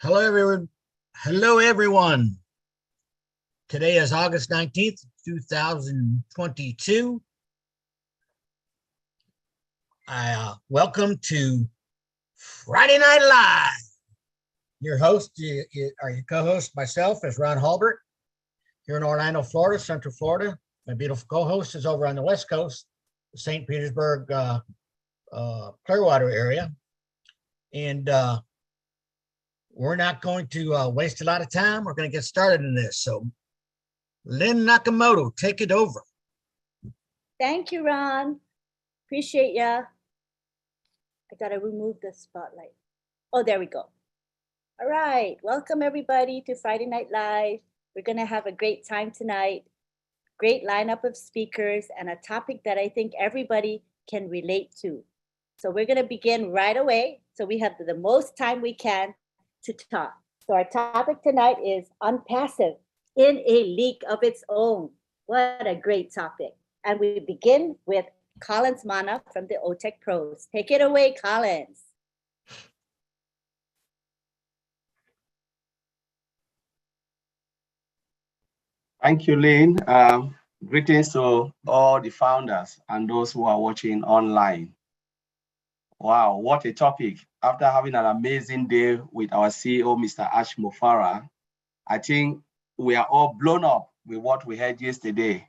Hello, everyone. Hello, everyone. Today is August 19th, 2022. Welcome to Friday Night Live. Your host, or your co-host, myself, is Ron Halbert here in Orlando, Florida, Central Florida. My beautiful co-host is over on the West Coast, the St. Petersburg, Clearwater area. And we're not going to waste a lot of time. We're going to get started in this. So, Lynn Nakamoto, take it over. Thank you, Ron. Appreciate ya. I gotta remove the spotlight. Oh, there we go. All right. Welcome, everybody, to Friday Night Live. We're gonna have a great time tonight. Great lineup of speakers and a topic that I think everybody can relate to. So we're gonna begin right away. So we have the most time we can to talk. So our topic tonight is Onpassive in a league of its own. What a great topic. And we begin with Collins Mana from the OTech Pros. Take it away, Collins. Thank you, Lynn. Greetings to all the founders and those who are watching online. Wow, what a topic. After having an amazing day with our CEO, Mr. Ash Mofara, I think we are all blown up with what we heard yesterday.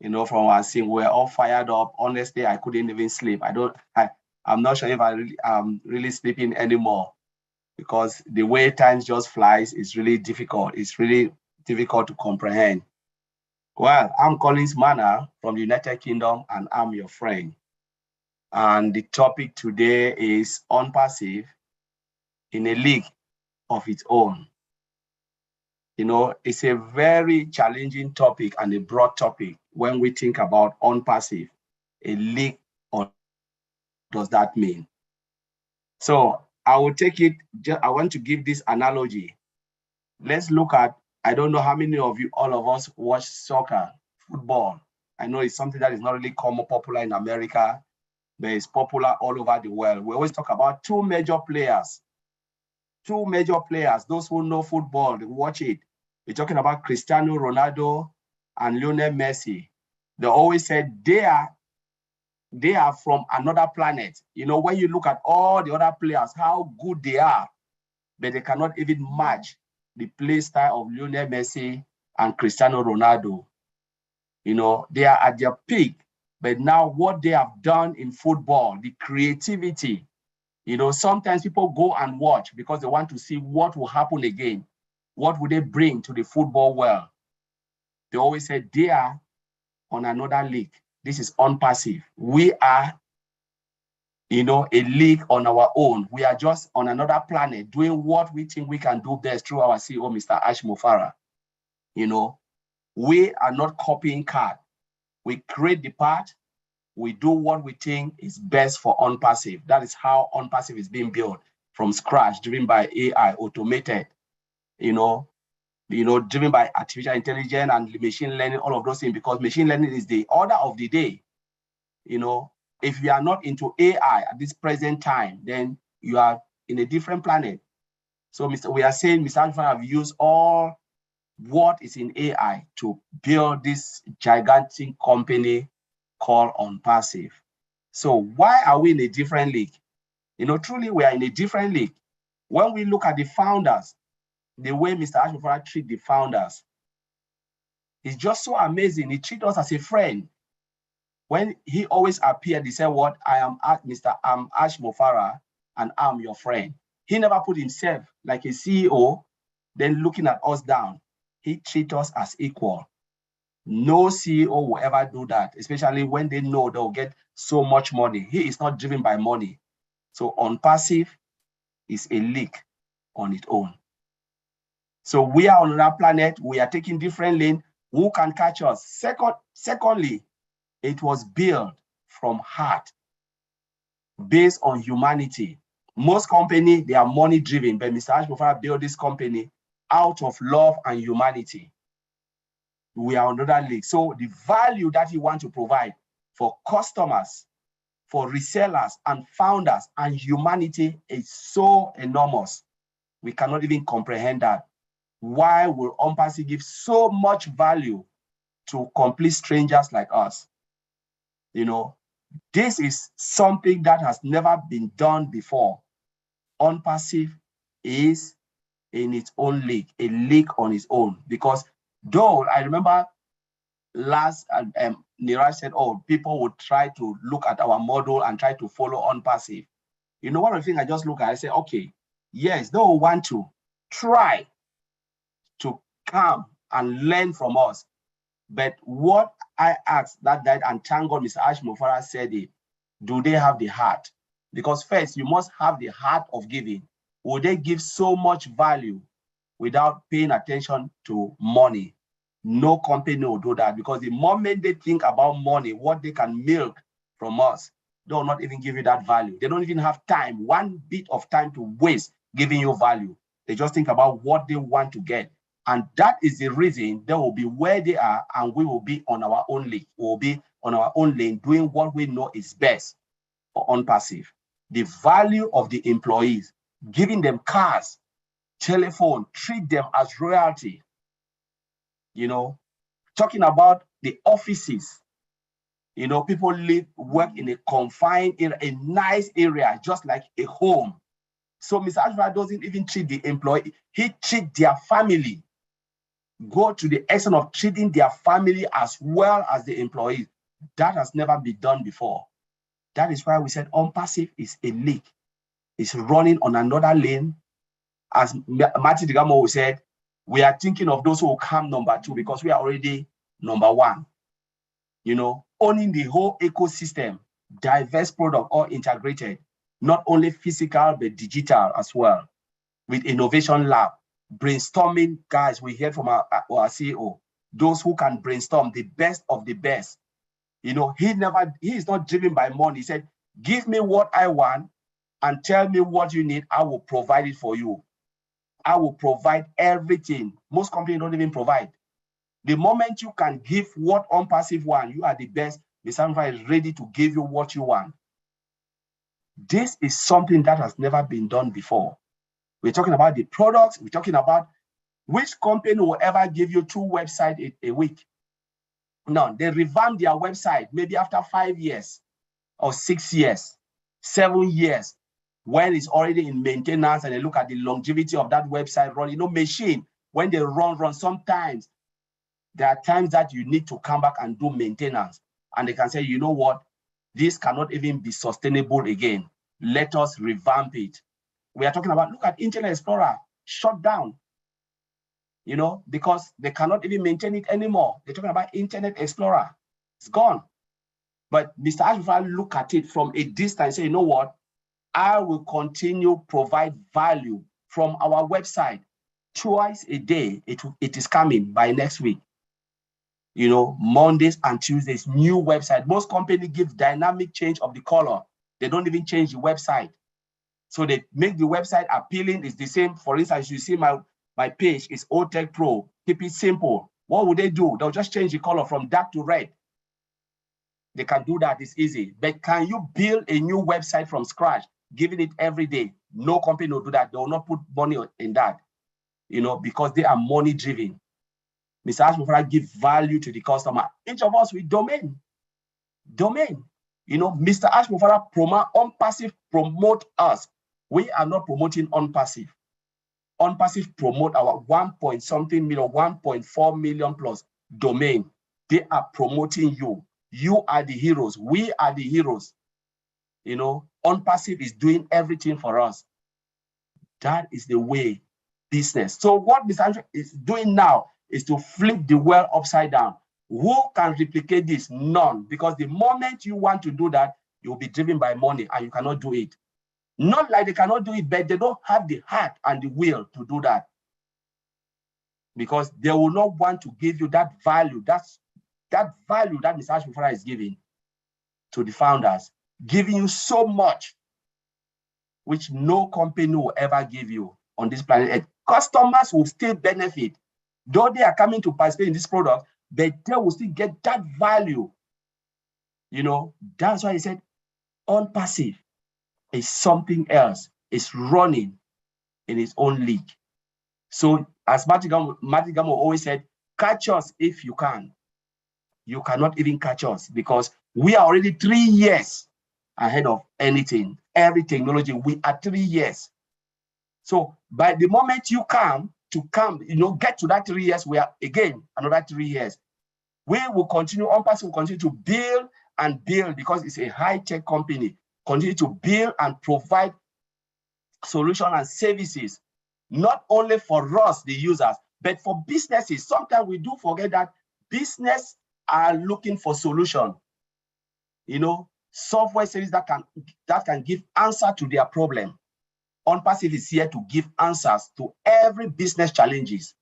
You know, from our scene, we're all fired up. Honestly, I couldn't even sleep. I'm not sure if I'm really sleeping anymore because the way time just flies is really difficult. It's really difficult to comprehend. Well, I'm Collins Mana from the United Kingdom, and I'm your friend. And the topic today is Onpassive in a league of its own. You know, it's a very challenging topic and a broad topic when we think about Onpassive, a league. What does that mean? So I will take it, I want to give this analogy. Let's look at, I don't know how many of you, all of us watch soccer, football. I know it's something that is not really common, popular in America, but it's popular all over the world. We always talk about two major players. Those who know football, they watch it. We're talking about Cristiano Ronaldo and Lionel Messi. They always said they are from another planet. You know, when you look at all the other players, how good they are, but they cannot even match the play style of Lionel Messi and Cristiano Ronaldo. You know, they are at their peak, but now what they have done in football, the creativity, you know, sometimes people go and watch because they want to see what will happen again. What would they bring to the football world? They always say they are on another league. This is Onpassive. We are, you know, a league on our own. We are just on another planet doing what we think we can do best through our CEO, Mr. Ash Mofara. You know, we are not copying card. We create the part. We do what we think is best for Onpassive. That is how Onpassive is being built from scratch, driven by AI, automated, you know, driven by artificial intelligence and machine learning, all of those things, because machine learning is the order of the day. You know, if you are not into AI at this present time, then you are in a different planet. So we are saying Mr. Alpha have used all what is in AI to build this gigantic company called Onpassive. So why are we in a different league? You know, truly we are in a different league. When we look at the founders, the way Mr. Ashmofara treats the founders, it's just so amazing. He treats us as a friend. When he always appeared, he said, "What? I'm Ash Mofara, and I'm your friend." He never put himself like a CEO, then looking at us down. He treats us as equal. No CEO will ever do that, especially when they know they'll get so much money. He is not driven by money. So Onpassive is a league on its own. So we are on another planet. We are taking different lanes. Who can catch us? Secondly, it was built from heart, based on humanity. Most companies, they are money driven, but Mr. Ashmofara built this company out of love and humanity. We are on another league. So the value that he wants to provide for customers for resellers and founders and humanity is so enormous. We cannot even comprehend that. Why will Onpassive give so much value to complete strangers like us? You know, this is something that has never been done before. Onpassive is in its own league, a league on its own. Because though I remember last Niraj said, oh, people would try to look at our model and try to follow Onpassive. You know, one of the things I just look at, I say, okay, yes, they will want to try to come and learn from us. But what I asked that night, and thank God Mr. Ash Mufara said it, do they have the heart? Because first, you must have the heart of giving. Will they give so much value without paying attention to money? No company will do that, because the moment they think about money, what they can milk from us, they will not even give you that value. They don't even have time, one bit of time to waste giving you value. They just think about what they want to get. And that is the reason they will be where they are, and we will be on our own lane. We will be on our own lane doing what we know is best for Onpassive. The value of the employees, giving them cars, telephone, treat them as royalty. You know, talking about the offices, you know, people work in a confined area, a nice area, just like a home. So Mr. Ashford doesn't even treat the employee, he treats their family. Go to the extent of treating their family as well as the employees. That has never been done before. That is why we said Onpassive is a league. It's running on another lane. As Martin Digamo said, we are thinking of those who will come number 2 because we are already number 1. You know, owning the whole ecosystem, diverse product, all integrated, not only physical, but digital as well, with innovation lab, brainstorming guys. We heard from our CEO, those who can brainstorm, the best of the best. You know, he is not driven by money. He said, give me what I want and tell me what you need. I will provide it for you. I will provide everything. Most companies don't even provide. The moment you can give what Onpassive want, you are the best. The Samfa is ready to give you what you want. This is something that has never been done before. We're talking about the products. We're talking about which company will ever give you 2 websites a week. No, they revamp their website maybe after 5 years or 6 years, 7 years, when it's already in maintenance, and they look at the longevity of that website run. You know, machine, when they run, sometimes there are times that you need to come back and do maintenance. And they can say, you know what, this cannot even be sustainable again. Let us revamp it. We are talking about, look at Internet Explorer, shut down, you know, because they cannot even maintain it anymore. They're talking about Internet Explorer. It's gone. But Mr. Ashford look at it from a distance, say, you know what, I will continue provide value from our website twice a day. It is coming by next week. You know, Mondays and Tuesdays, new website. Most companies give dynamic change of the color. They don't even change the website. So they make the website appealing. It's the same. For instance, you see my page is OTech Pro. Keep it simple. What would they do? They'll just change the color from dark to red. They can do that. It's easy. But can you build a new website from scratch, giving it every day? No company will do that. They will not put money in that, you know, because they are money driven. Mr. Ashmufara give value to the customer. Each of us with domain. You know, Mr. Ashmufara Onpassive promote us. We are not promoting Onpassive. Onpassive promote our 1.something million, 1.4 million plus domain. They are promoting you. You are the heroes. We are the heroes. You know, Onpassive is doing everything for us. That is the way business. So what Mr. Andrew is doing now is to flip the world upside down. Who can replicate this? None. Because the moment you want to do that, you'll be driven by money and you cannot do it. Not like they cannot do it, but they don't have the heart and the will to do that. Because they will not want to give you that value. That's that value that Mr. Ashmufara is giving to the founders, giving you so much, which no company will ever give you on this planet. And customers will still benefit. Though they are coming to participate in this product, but they will still get that value. You know, that's why he said, Onpassive is something else. It's running in its own league. So as Matigamo always said, catch us if you can. You cannot even catch us because we are already 3 years ahead of anything. Every technology, we are 3 years. So by the moment you get to that 3 years, we are again another 3 years. We will continue, Onpassive will continue to build and build because it's a high-tech company, continue to build and provide solutions and services, not only for us, the users, but for businesses. Sometimes we do forget that business are looking for solution, software service that can give answer to their problem. Onpassive is here to give answers to every business challenges.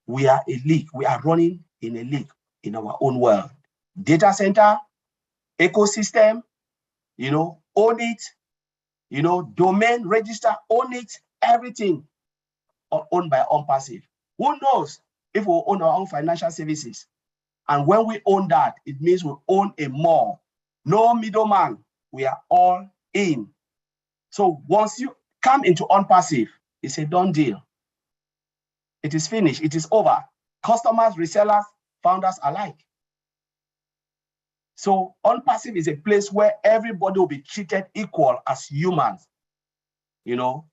We are a league. We are running in a league in our own world. Data center, ecosystem, own it, domain, register, own it, everything owned by Onpassive. Who knows if we own our own financial services? And when we own that, it means we own a mall. No middleman. We are all in. So once you come into Onpassive, it's a done deal. It is finished. It is over. Customers, resellers, founders alike. So Onpassive is a place where everybody will be treated equal as humans. Not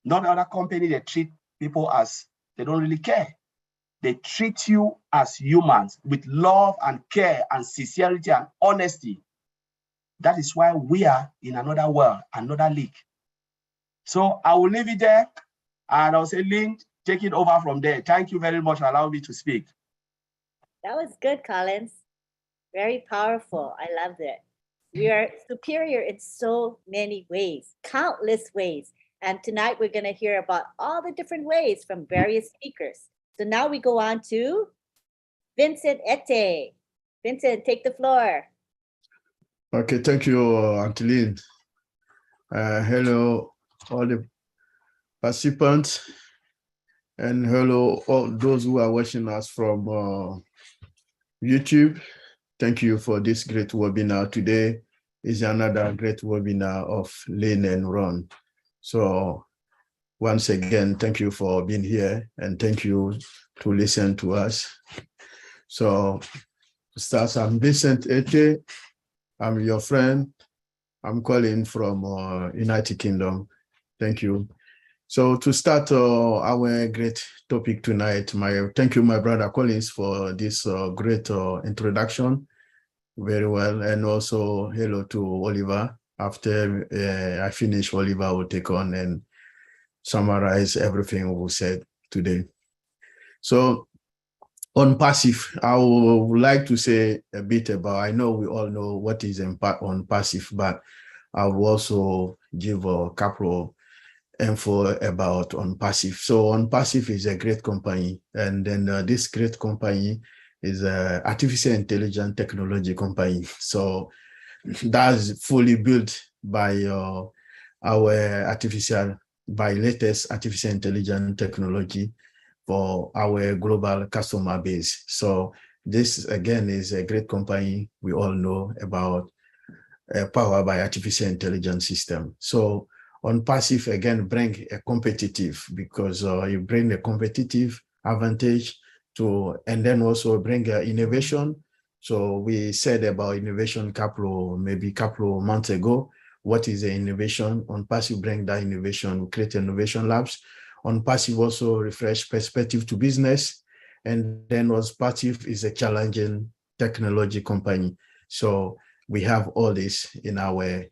other company, they treat people as they don't really care. They treat you as humans with love and care and sincerity and honesty. That is why we are in another world, another league. So I will leave it there and I'll say, Lynn, take it over from there. Thank you very much for allowing me to speak. That was good, Collins. Very powerful. I loved it. We are superior in so many ways, countless ways. And tonight we're going to hear about all the different ways from various speakers. So now we go on to Vincent Ete. Vincent, take the floor. Okay, thank you, Anteline. Hello, all the participants, and hello, all those who are watching us from YouTube. Thank you for this great webinar. Today is another great webinar of Lean and Run. So once again, thank you for being here and thank you to listen to us. So start, I'm Vincent Ete. I'm your friend. I'm calling from United Kingdom. Thank you. So to start our great topic tonight, thank you, my brother Collins, for this great introduction. Very well. And also hello to Oliver. After I finish, Oliver will take on and summarize everything we said today. So Onpassive, I would like to say a bit about, I know we all know what is Onpassive, but I will also give a couple info about Onpassive. So Onpassive is a great company, and then this great company is an artificial intelligence technology company. So that's fully built by latest artificial intelligence technology for our global customer base. So this again is a great company we all know about, powered by artificial intelligence system. So Onpassive again bring a competitive, because you bring a competitive advantage to, and then also bring innovation. So we said about innovation couple of months ago. What is the innovation? Onpassive bring that innovation, create innovation labs. Onpassive also refresh perspective to business. And then Onpassive is a challenging technology company. So we have all this in our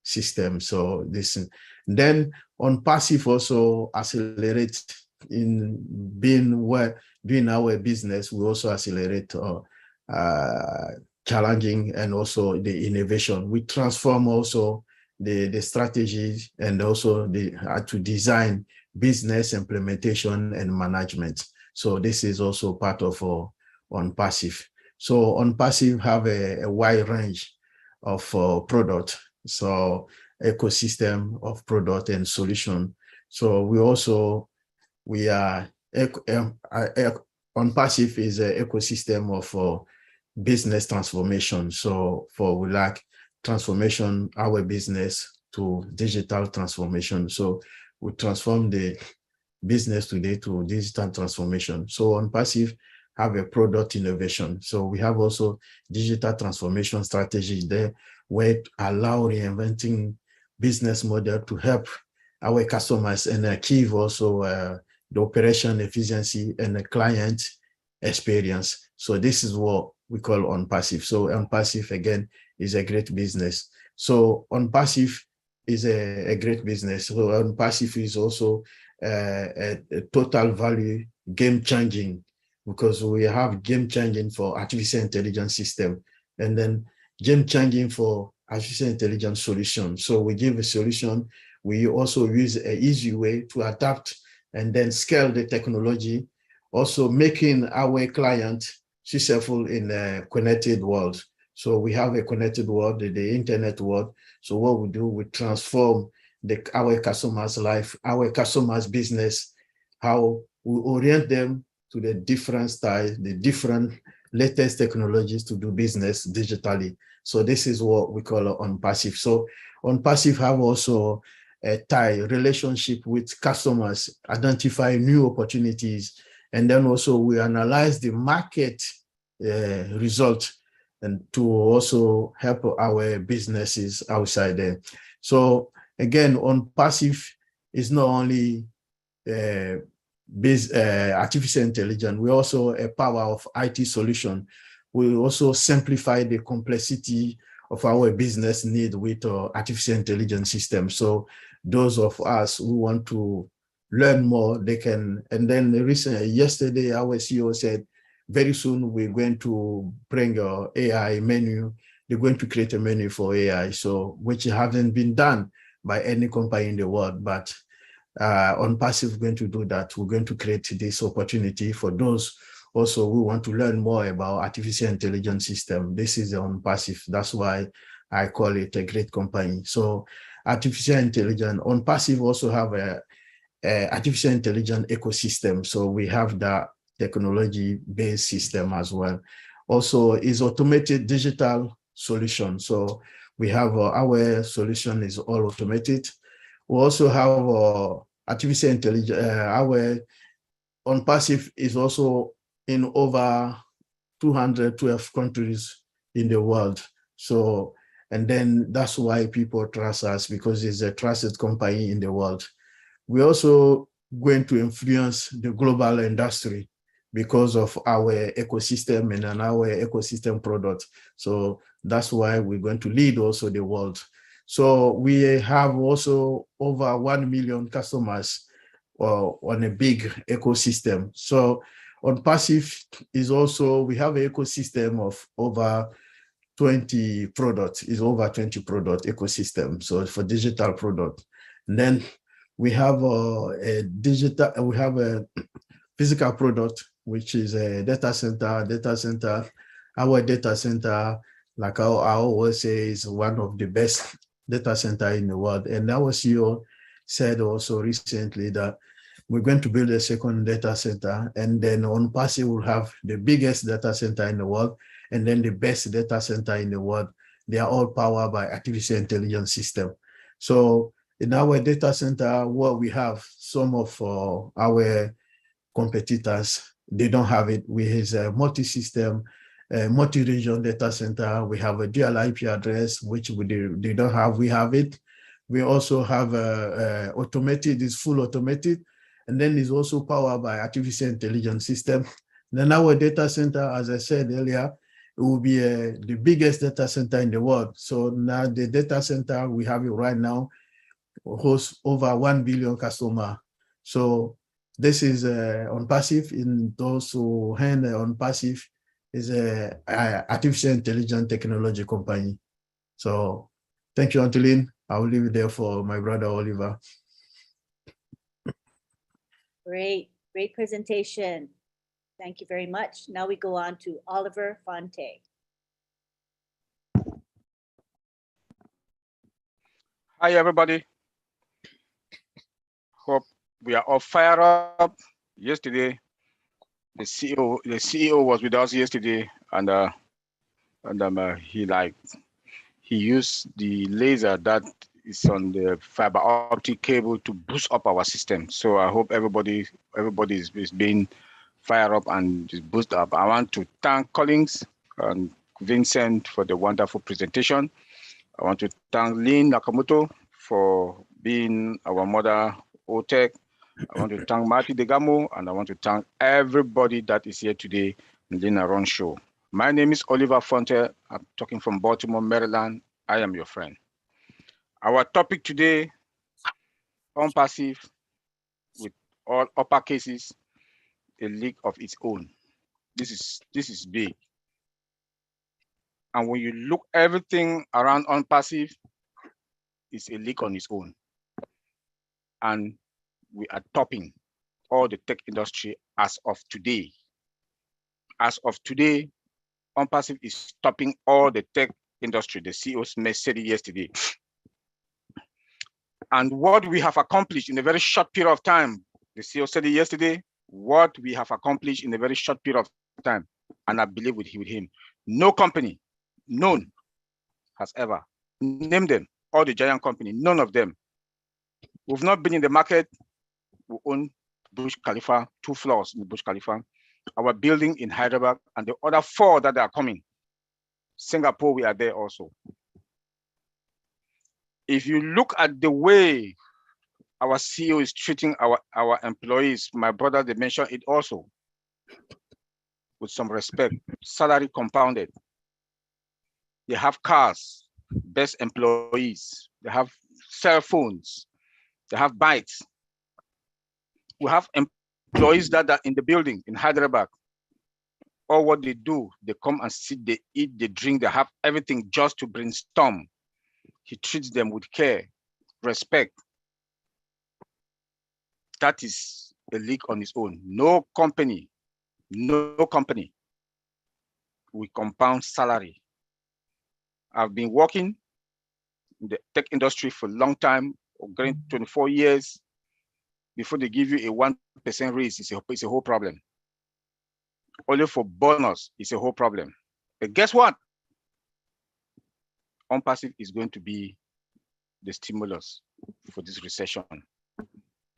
system. So this, then Onpassive also accelerate in doing our business. We also accelerate challenging and also the innovation. We transform also the strategies and also to design business implementation and management. So this is also part of Onpassive. So Onpassive have a wide range of product, so ecosystem of product and solution. So we are Onpassive is an ecosystem of business transformation. So we like transformation our business to digital transformation. So we transform the business today to digital transformation. So Onpassive have a product innovation. So we have also digital transformation strategy there, where allow reinventing business model to help our customers and achieve also the operation efficiency and the client experience. So this is what we call Onpassive. So Onpassive again is a great business. So Onpassive is a great business. So Onpassive is also a total value game changing, because we have game changing for artificial intelligence system, and then game changing for artificial intelligence solution. So we give a solution. We also use an easy way to adapt and then scale the technology, also making our client successful in a connected world. So we have a connected world, the internet world. So what we do, we transform our customers' life, our customers' business, how we orient them to the different styles, the different latest technologies to do business digitally. So this is what we call Onpassive. So Onpassive have also a tie relationship with customers, identify new opportunities, and then also we analyze the market result and to also help our businesses outside there. So again, Onpassive is not only artificial intelligence, we also a power of IT solution. We also simplify the complexity of our business need with artificial intelligence system. So those of us who want to learn more, they can. And then yesterday, our CEO said, very soon we're going to bring our AI menu. They're going to create a menu for AI, so which hasn't been done by any company in the world, but Onpassive is going to do that. We're going to create this opportunity for those also who want to learn more about artificial intelligence system. This is Onpassive. That's why I call it a great company. So artificial intelligence, Onpassive also have a artificial intelligence ecosystem. So we have that technology-based system as well. Also is automated digital solution. So we have our solution is all automated. We also have artificial intelligence. Our Onpassive is also in over 212 countries in the world. So, and then that's why people trust us, because it's a trusted company in the world. We're also going to influence the global industry because of our ecosystem and our ecosystem product. So that's why we're going to lead also the world. So we have also over 1 million customers on a big ecosystem. So Onpassive is also, we have an ecosystem of over 20 products, is over 20 product ecosystem. So for digital product. And then we have a physical product, which is a data center. Our data center, like I always say, is one of the best data center in the world. And our CEO said also recently that we're going to build a second data center, and then Onpassive will have the biggest data center in the world, and then the best data center in the world. They are all powered by artificial intelligence system. So in our data center, what we have, some of our competitors, they don't have it. We have a multi-system, multi-region data center. We have a dual IP address, which they don't have. We have it. We also have automated, it's full automated. And then it's also powered by artificial intelligence system. Then our data center, as I said earlier, it will be the biggest data center in the world. So now the data center we have it right now hosts over 1 billion customers. So this is Onpassive. In those who hand Onpassive is a artificial intelligence technology company. So thank you, Antolin. I will leave it there for my brother Oliver. Great presentation. Thank you very much. Now we go on to Oliver Fonte. Hi, everybody. Hope we are all fired up. Yesterday, the CEO was with us yesterday, and he used the laser that is on the fiber optic cable to boost up our system. So I hope everybody is being fired up and is boosted up. I want to thank Collins and Vincent for the wonderful presentation. I want to thank Lynn Nakamoto for being our mother OTEC. I want to thank Marty Degamo, and I want to thank everybody that is here today in the Lynn Run Show. My name is Oliver Fonte. I'm talking from Baltimore, Maryland. I am your friend. Our topic today, Onpassive, with all upper cases, a league of its own. This is big. And when you look everything around Onpassive, it's a league on its own. And we are topping all the tech industry as of today. As of today, Onpassive is topping all the tech industry. The CEO said it yesterday. And what we have accomplished in a very short period of time, the CEO said it yesterday, what we have accomplished in a very short period of time, and I believe with him, no company, none has ever, name them, all the giant company, none of them. We've not been in the market. We own Burj Khalifa, 2 floors in Burj Khalifa, our building in Hyderabad, and the other 4 that are coming. Singapore, we are there also. If you look at the way our CEO is treating our employees, my brother, they mentioned it also, with some respect, salary compounded. They have cars, best employees, they have cell phones, they have bikes. We have employees that are in the building in Hyderabad. All what they do, they come and sit, they eat, they drink, they have everything just to brainstorm. He treats them with care, respect. That is a league on its own. No company will compound salary. I've been working in the tech industry for a long time, going 24 years. Before they give you a 1% raise, it's a whole problem. Only for bonus, it's a whole problem. But guess what? Onpassive is going to be the stimulus for this recession.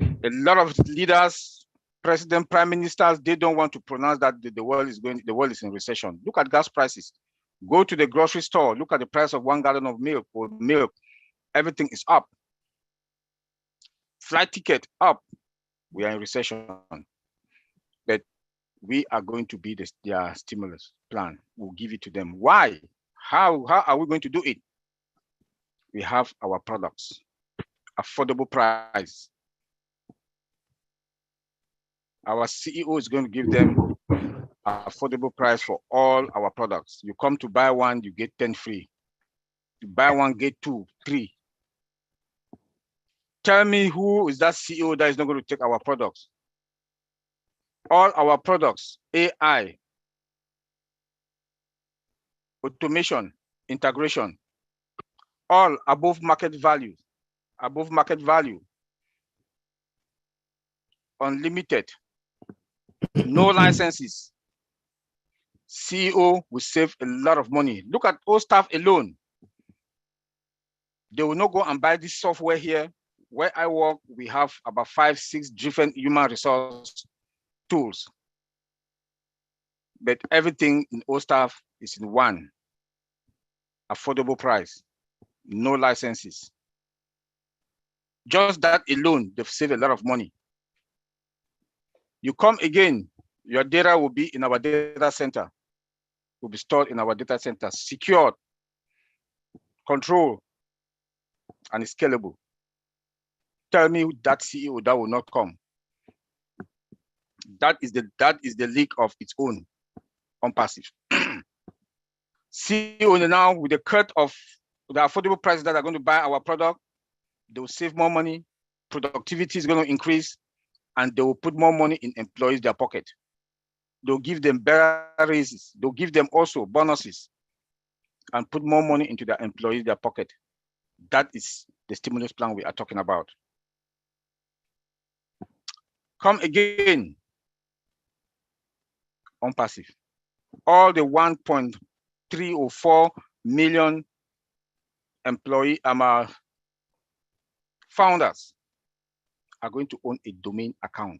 A lot of leaders, president, prime ministers, they don't want to pronounce that the world is in recession. Look at gas prices. Go to the grocery store, look at the price of 1 gallon of milk or milk. Everything is up. Flight ticket up. We are in recession. But we are going to be their stimulus plan. We'll give it to them. Why? How are we going to do it? We have our products, affordable price. Our CEO is going to give them affordable price for all our products. You come to buy one, you get 10 free. You buy one, get 2, 3. Tell me who is that CEO that is not going to take our products? All our products, AI, automation, integration, all above market value, unlimited, no licenses. CEO will save a lot of money. Look at all staff alone. They will not go and buy this software here. Where I work, we have about 5, 6 different human resource tools. But everything in all staff is in one. Affordable price, no licenses. Just that alone, they've saved a lot of money. You come again, your data will be in our data center, will be stored in our data center, secured, controlled, and scalable. Tell me that CEO that will not come. That is the league of its own, Onpassive. CEO now with the cut of the affordable prices that are going to buy our product, they will save more money, productivity is going to increase, and they will put more money in employees' their pocket. They'll give them better raises. They'll give them also bonuses and put more money into their employees' their pocket. That is the stimulus plan we are talking about. Come again, Onpassive. All the 1.3 or 4 million founders are going to own a domain account,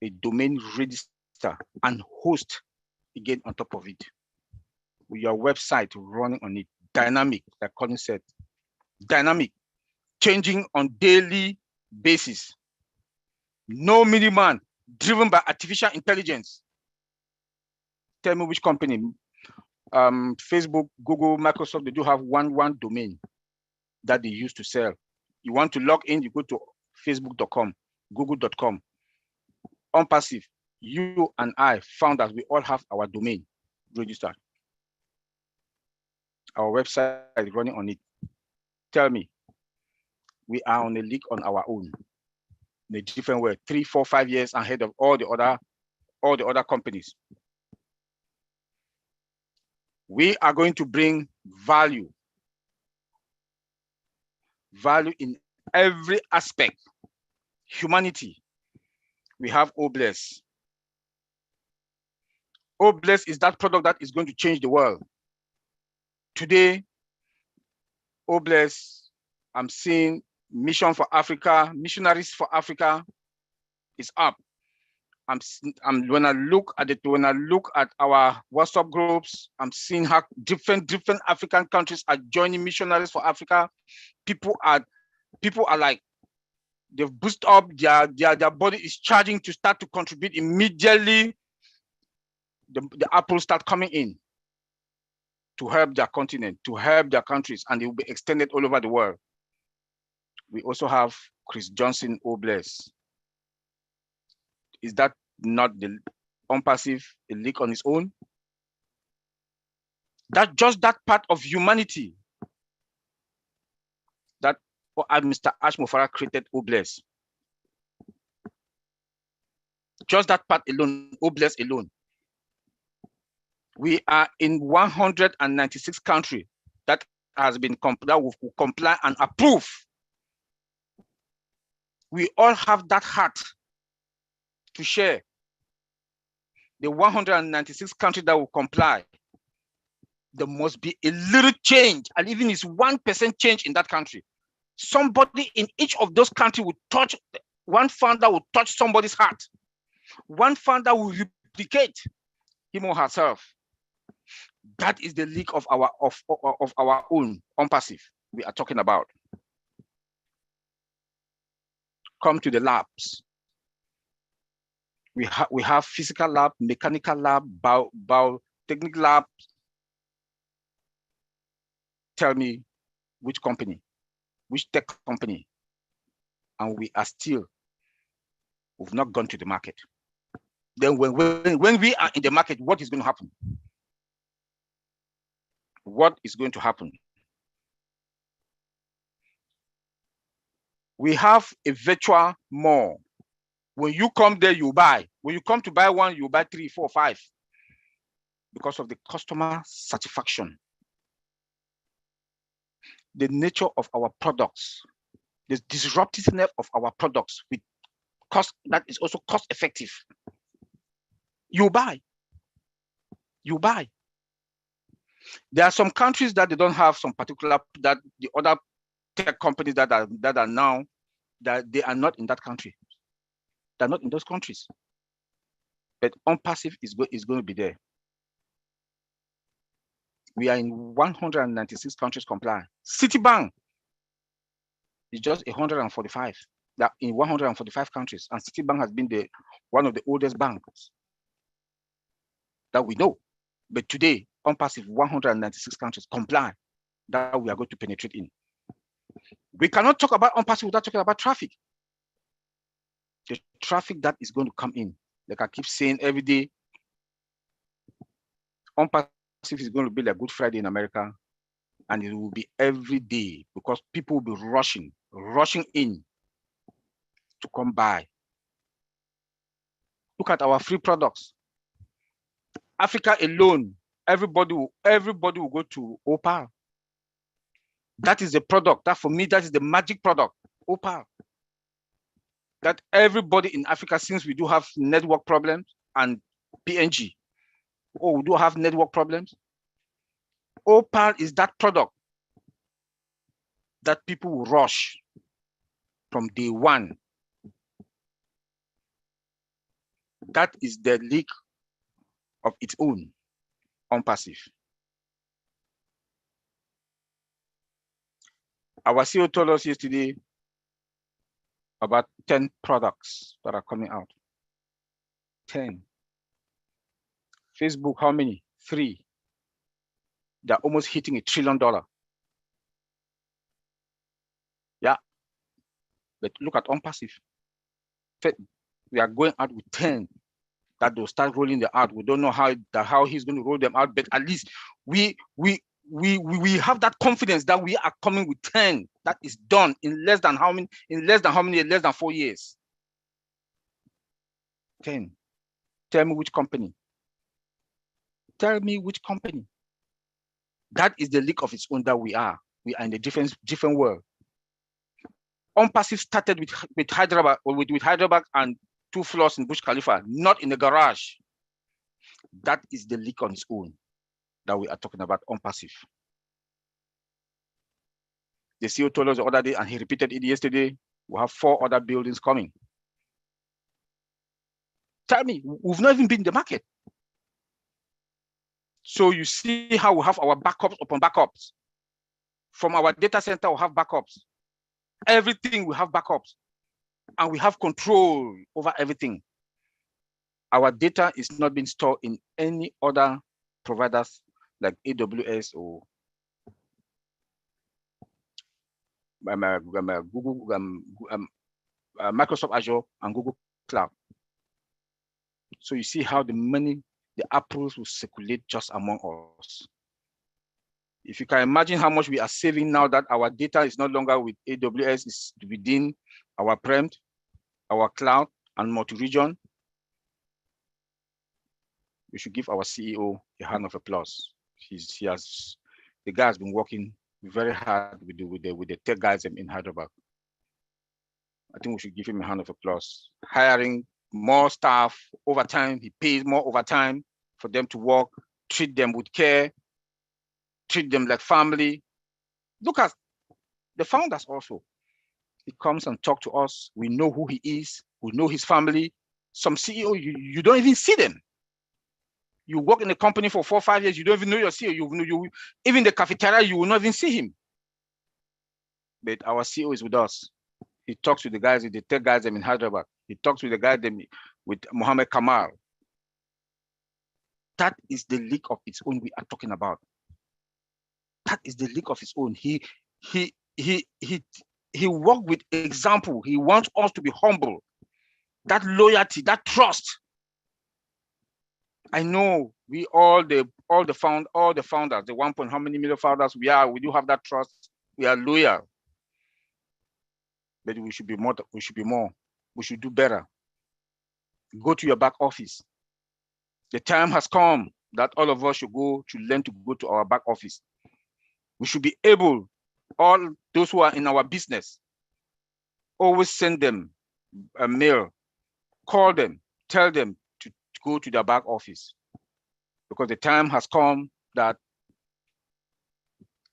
a domain register, and host again on top of it with your website running on it, dynamic, like Colin said, dynamic, changing on daily basis. No middleman, driven by artificial intelligence. Tell me which company, Facebook, Google, Microsoft, they do have one domain that they use to sell. You want to log in, you go to facebook.com, google.com. Onpassive, you and I, founders, we all have our domain registered. Our website is running on it. Tell me, we are on a league on our own in a different way, 3, 4, 5 years ahead of all the other companies. We are going to bring value in every aspect. Humanity. We have Obless. Obless is that product that is going to change the world. Today, Obless, I'm seeing Mission for Africa, Missionaries for Africa is up. When I look at our WhatsApp groups, I'm seeing how different African countries are joining Missionaries for Africa. People are like, they've boosted up their body is charging to start to contribute immediately. The apples start coming in to help their continent, to help their countries, and it will be extended all over the world. We also have Chris Johnson Obless. Is that not the Onpassive, a leak on its own? That just that part of humanity that Mr. Ashmofara created Obless. Just that part alone, Obless alone. We are in 196 countries that will comply and approve. We all have that heart to share. The 196 countries that will comply, there must be a little change, and even it's 1% change in that country. Somebody in each of those countries will touch, one founder will touch somebody's heart. One founder will replicate him or herself. That is the leak of our own Onpassive we are talking about. Come to the labs. We have physical lab, mechanical lab, biotechnical lab. Tell me which company, which tech company, and we've not gone to the market. Then when we are in the market, what is going to happen? What is going to happen? We have a virtual mall. When you come there, you buy. When you come to buy one, you buy 3, 4, 5 because of the customer satisfaction. The nature of our products, the disruptiveness of our products with cost that is also cost effective. You buy. You buy. There are some countries that they don't have some particular, that the other tech companies that are now, that they are not in that country. They're not in those countries. But Onpassive is going to be there. We are in 196 countries comply. Citibank is just 145. That in 145 countries, and Citibank has been one of the oldest banks that we know. But today, Onpassive 196 countries comply that we are going to penetrate in. We cannot talk about Onpassive without talking about traffic. The traffic that is going to come in, like I keep saying every day, Onpassive is going to be like Good Friday in America, and it will be every day because people will be rushing in to come by. Look at our free products. Africa alone, everybody will go to Opal. That is the product. That for me, that is the magic product, Opal. That everybody in Africa, since we do have network problems and PNG, we do have network problems. Opal is that product that people will rush from day one. That is the league of its own, Onpassive. Our CEO told us yesterday about 10 products that are coming out. 10. Facebook, how many? 3. They're almost hitting $1 trillion. Yeah. But look at Onpassive. We are going out with 10 that they'll start rolling them out. We don't know how he's going to roll them out, but at least we have that confidence that we are coming with 10 that is done in less than how many? Less than 4 years. 10. Tell me which company. Tell me which company. That is the league of its own that we are. We are in a different world. Onpassive started with Hyderabad, or with Hyderabad and 2 floors in Burj Khalifa, not in the garage. That is the league on its own that we are talking about, Onpassive. The CEO told us the other day, and he repeated it yesterday, we have 4 other buildings coming. Tell me, we've not even been in the market. So you see how we have our backups upon backups. From our data center, we have backups. Everything we have backups. And we have control over everything. Our data is not being stored in any other providers like AWS or Google, Microsoft Azure and Google Cloud. So you see how the money, the apples will circulate just among us. If you can imagine how much we are saving now that our data is no longer with AWS, it's within our prem, our cloud, and multi-region, we should give our CEO a hand of applause. The guy has been working very hard with the tech guys in Hyderabad. I think we should give him a hand of applause. Hiring more staff, overtime, he pays more overtime for them to work, treat them with care, treat them like family. Look at the founders also. He comes and talks to us. We know who he is. We know his family. Some CEO, you don't even see them. You work in a company for 4 or 5 years, you don't even know your CEO. Even the cafeteria, you will not even see him. But our CEO is with us. He talks with the guys, the tech guys in Hyderabad. He talks with the guys with Mohammed Kamal. That is the league of its own we are talking about. That is the league of its own. He worked with example. He wants us to be humble. That loyalty, that trust. I know we all the founders, the 1 point how many million founders we are, we do have that trust. We are loyal. But we should be more. We should do better. Go to your back office. The time has come that all of us should learn to go to our back office. We should be able, all those who are in our business, always send them a mail, call them, tell them to go to their back office. Because the time has come that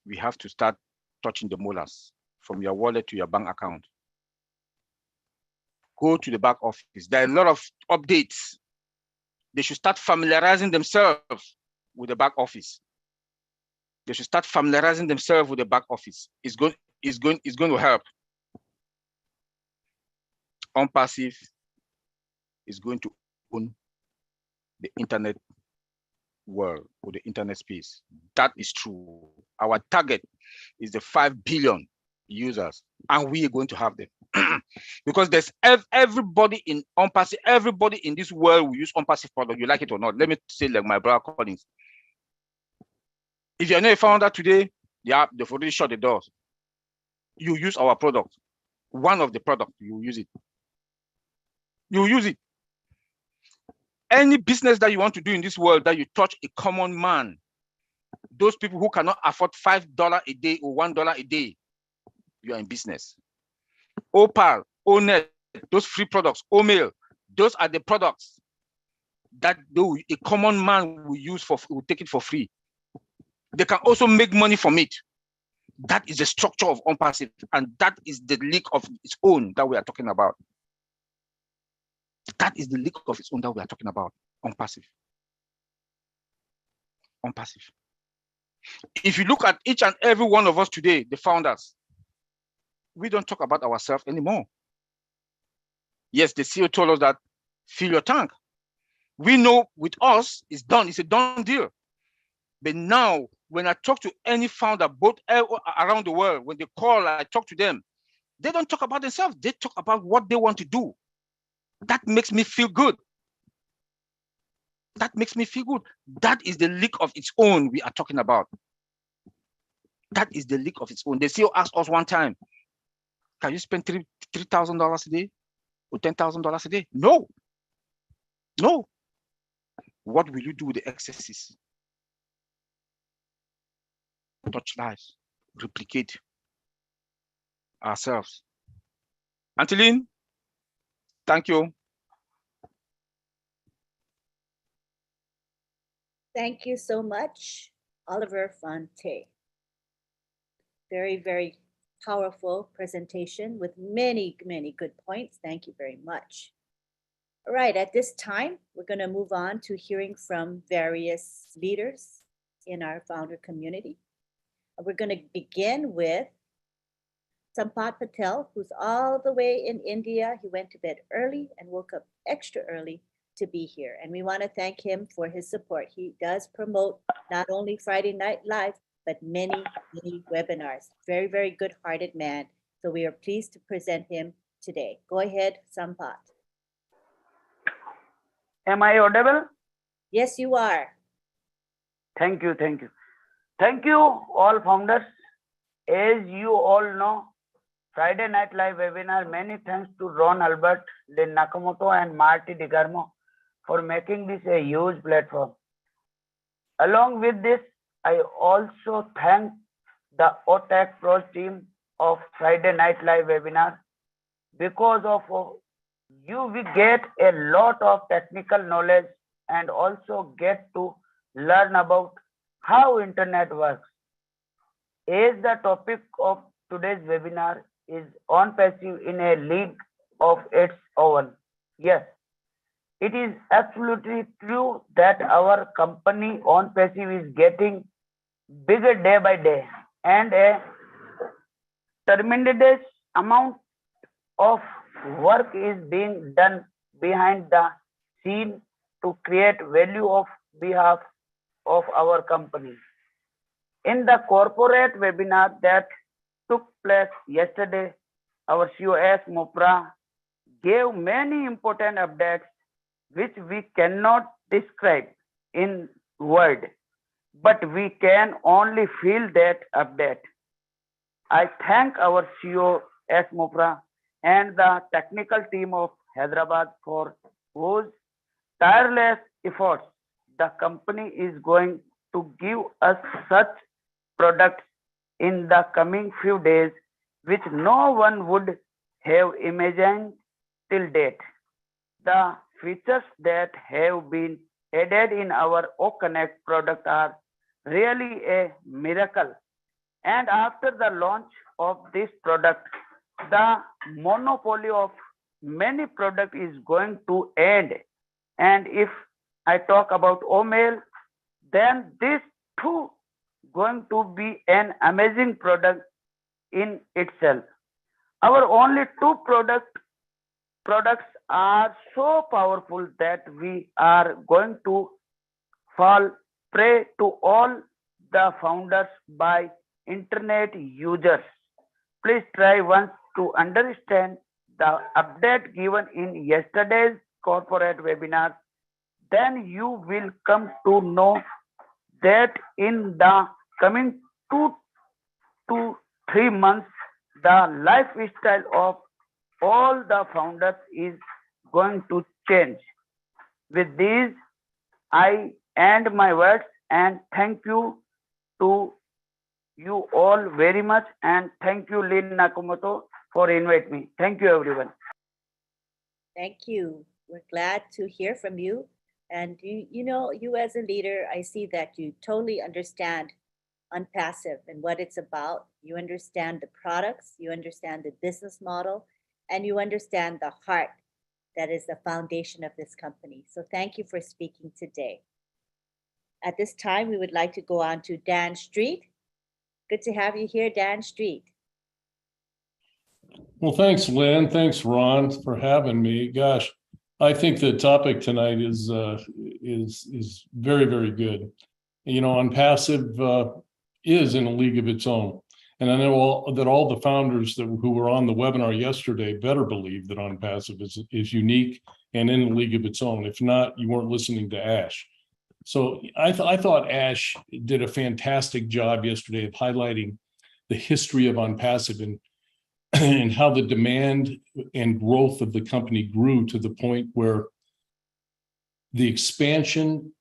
we have to start touching the molars from your wallet to your bank account. Go to the back office. There are a lot of updates. They should start familiarizing themselves with the back office. They should start familiarizing themselves with the back office. It's going to help. Onpassive is going to own the internet world or the internet space. That is true. Our target is the 5 billion users, and we are going to have them. Because there's everybody in Onpassive, everybody in this world will use Onpassive product, you like it or not. Let me say like my brother Collins. If you're not a founder today, yeah, they've already shut the doors. You use our product. One of the products, you use it. You use it. Any business that you want to do in this world that you touch a common man, those people who cannot afford $5 a day or $1 a day, you are in business. Opal, Onet, those free products, Omail, those are the products that a common man will use will take it for free. they can also make money from it. That is the structure of Onpassive, and that is the league of its own that we are talking about. That is the league of its own that we are talking about. Onpassive. Onpassive. If you look at each and every one of us today, the founders, we don't talk about ourselves anymore. Yes, the CEO told us that fill your tank. We know with us, it's done, it's a done deal. But now, when I talk to any founder, both around the world, when they call, I talk to them, they don't talk about themselves, they talk about what they want to do. That makes me feel good. That makes me feel good. That is the league of its own we are talking about. That is the league of its own. The CEO asked us one time, can you spend $3,000 a day or $10,000 a day? No. No. What will you do with the excesses? Touch lives, replicate ourselves. Anteline, thank you. Thank you so much, Oliver Fonte. Very, very powerful presentation with many, many good points. Thank you very much. All right, at this time, we're going to move on to hearing from various leaders in our founder community. We're going to begin with Sampath Patel, who's all the way in India. He went to bed early and woke up extra early to be here. And we want to thank him for his support. He does promote not only Friday Night Live, but many, many webinars. Very, very good-hearted man. So we are pleased to present him today. Go ahead, Sampath. Am I audible? Yes, you are. Thank you, thank you. Thank you, all founders. As you all know, Friday Night Live webinar, many thanks to Ron Albert, Lynn Nakamoto, and Marty DeGarmo for making this a huge platform. Along with this, I also thank the OTAC Pros team of Friday Night Live webinar. Because of you, we get a lot of technical knowledge and also get to learn about how internet works. As the topic of today's webinar is Onpassive in a league of its own. Yes, it is absolutely true that our company Onpassive is getting bigger day by day, and a tremendous amount of work is being done behind the scene to create value of behalf of our company. In the corporate webinar that took place yesterday, our COS Mopra gave many important updates which we cannot describe in word, but we can only feel that update. I thank our COS Mopra and the technical team of Hyderabad for whose tireless efforts the company is going to give us such products in the coming few days, which no one would have imagined till date. The features that have been added in our OConnect product are really a miracle. And after the launch of this product, the monopoly of many products is going to end. And if I talk about OMail, then this too going to be an amazing product in itself. Our only two products are so powerful that we are going to fall prey to all the founders by internet users. Please try once to understand the update given in yesterday's corporate webinar. Then you will come to know that in the coming 2 to 3 months, the lifestyle of all the founders is going to change. With these, I end my words and thank you to you all very much, and thank you, Lynn Nakamoto, for inviting me. Thank you, everyone. Thank you. We're glad to hear from you. And you know, you as a leader, I see that you totally understand Onpassive and what it's about. You understand the products, you understand the business model, and you understand the heart that is the foundation of this company. So thank you for speaking today. At this time, we would like to go on to Dan Street. Good to have you here, Dan Street. Well, thanks, Lynn. Thanks, Ron, for having me. Gosh, I think the topic tonight is very, very good. You know, Onpassive is in a league of its own. And I know that all the founders who were on the webinar yesterday better believe that Onpassive is unique and in a league of its own. If not, you weren't listening to Ash. So I thought Ash did a fantastic job yesterday of highlighting the history of Onpassive and how the demand and growth of the company grew to the point where the expansion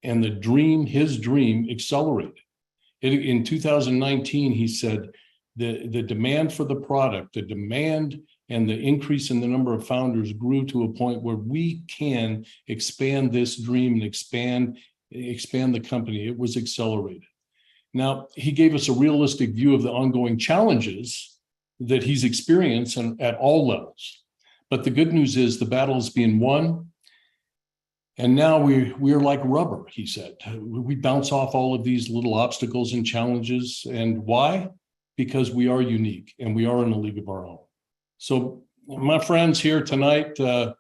and the dream, his dream, accelerated. In 2019, he said the demand for the product, the demand and the increase in the number of founders grew to a point where we can expand this dream and expand the company. It was accelerated. Now, he gave us a realistic view of the ongoing challenges that he's experienced at all levels. But the good news is the battle is being won. And now we're like rubber, he said. We bounce off all of these little obstacles and challenges. And why? Because we are unique and we are in a league of our own. So my friends here tonight, that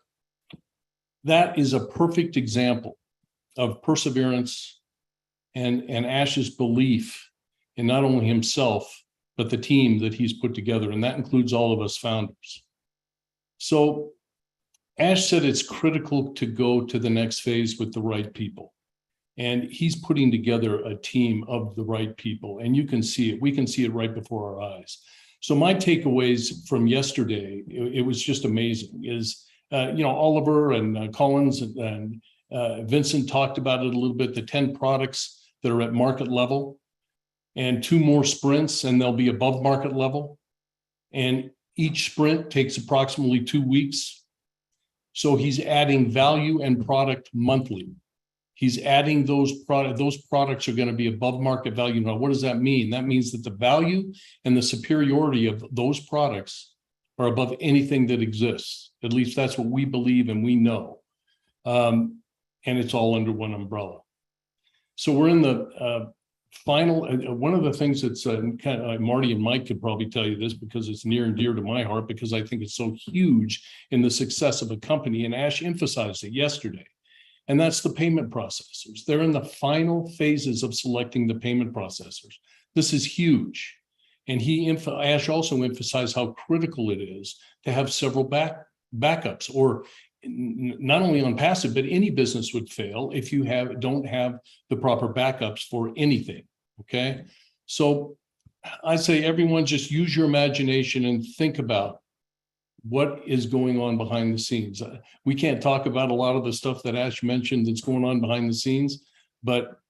is a perfect example of perseverance and Ash's belief in not only himself, but the team that he's put together. And that includes all of us founders. So Ash said it's critical to go to the next phase with the right people. And he's putting together a team of the right people. And you can see it. We can see it right before our eyes. So my takeaways from yesterday, it was just amazing, is, Oliver and Collins and Vincent talked about it a little bit, the 10 products that are at market level and 2 more sprints and they'll be above market level. And each sprint takes approximately 2 weeks. So he's adding value and product monthly. He's adding those products. Those products are going to be above market value. Now, what does that mean? That means that the value and the superiority of those products are above anything that exists. At least that's what we believe and we know. And it's all under one umbrella. So we're in the final, one of the things that's Marty and Mike could probably tell you this because it's near and dear to my heart, because I think it's so huge in the success of a company. And Ash emphasized it yesterday. And that's the payment processors. They're in the final phases of selecting the payment processors. This is huge. And Ash also emphasized how critical it is to have several backups, or not only Onpassive, but any business would fail if you don't have the proper backups for anything. Okay. So I say everyone just use your imagination and think about what is going on behind the scenes. We can't talk about a lot of the stuff that Ash mentioned that's going on behind the scenes, but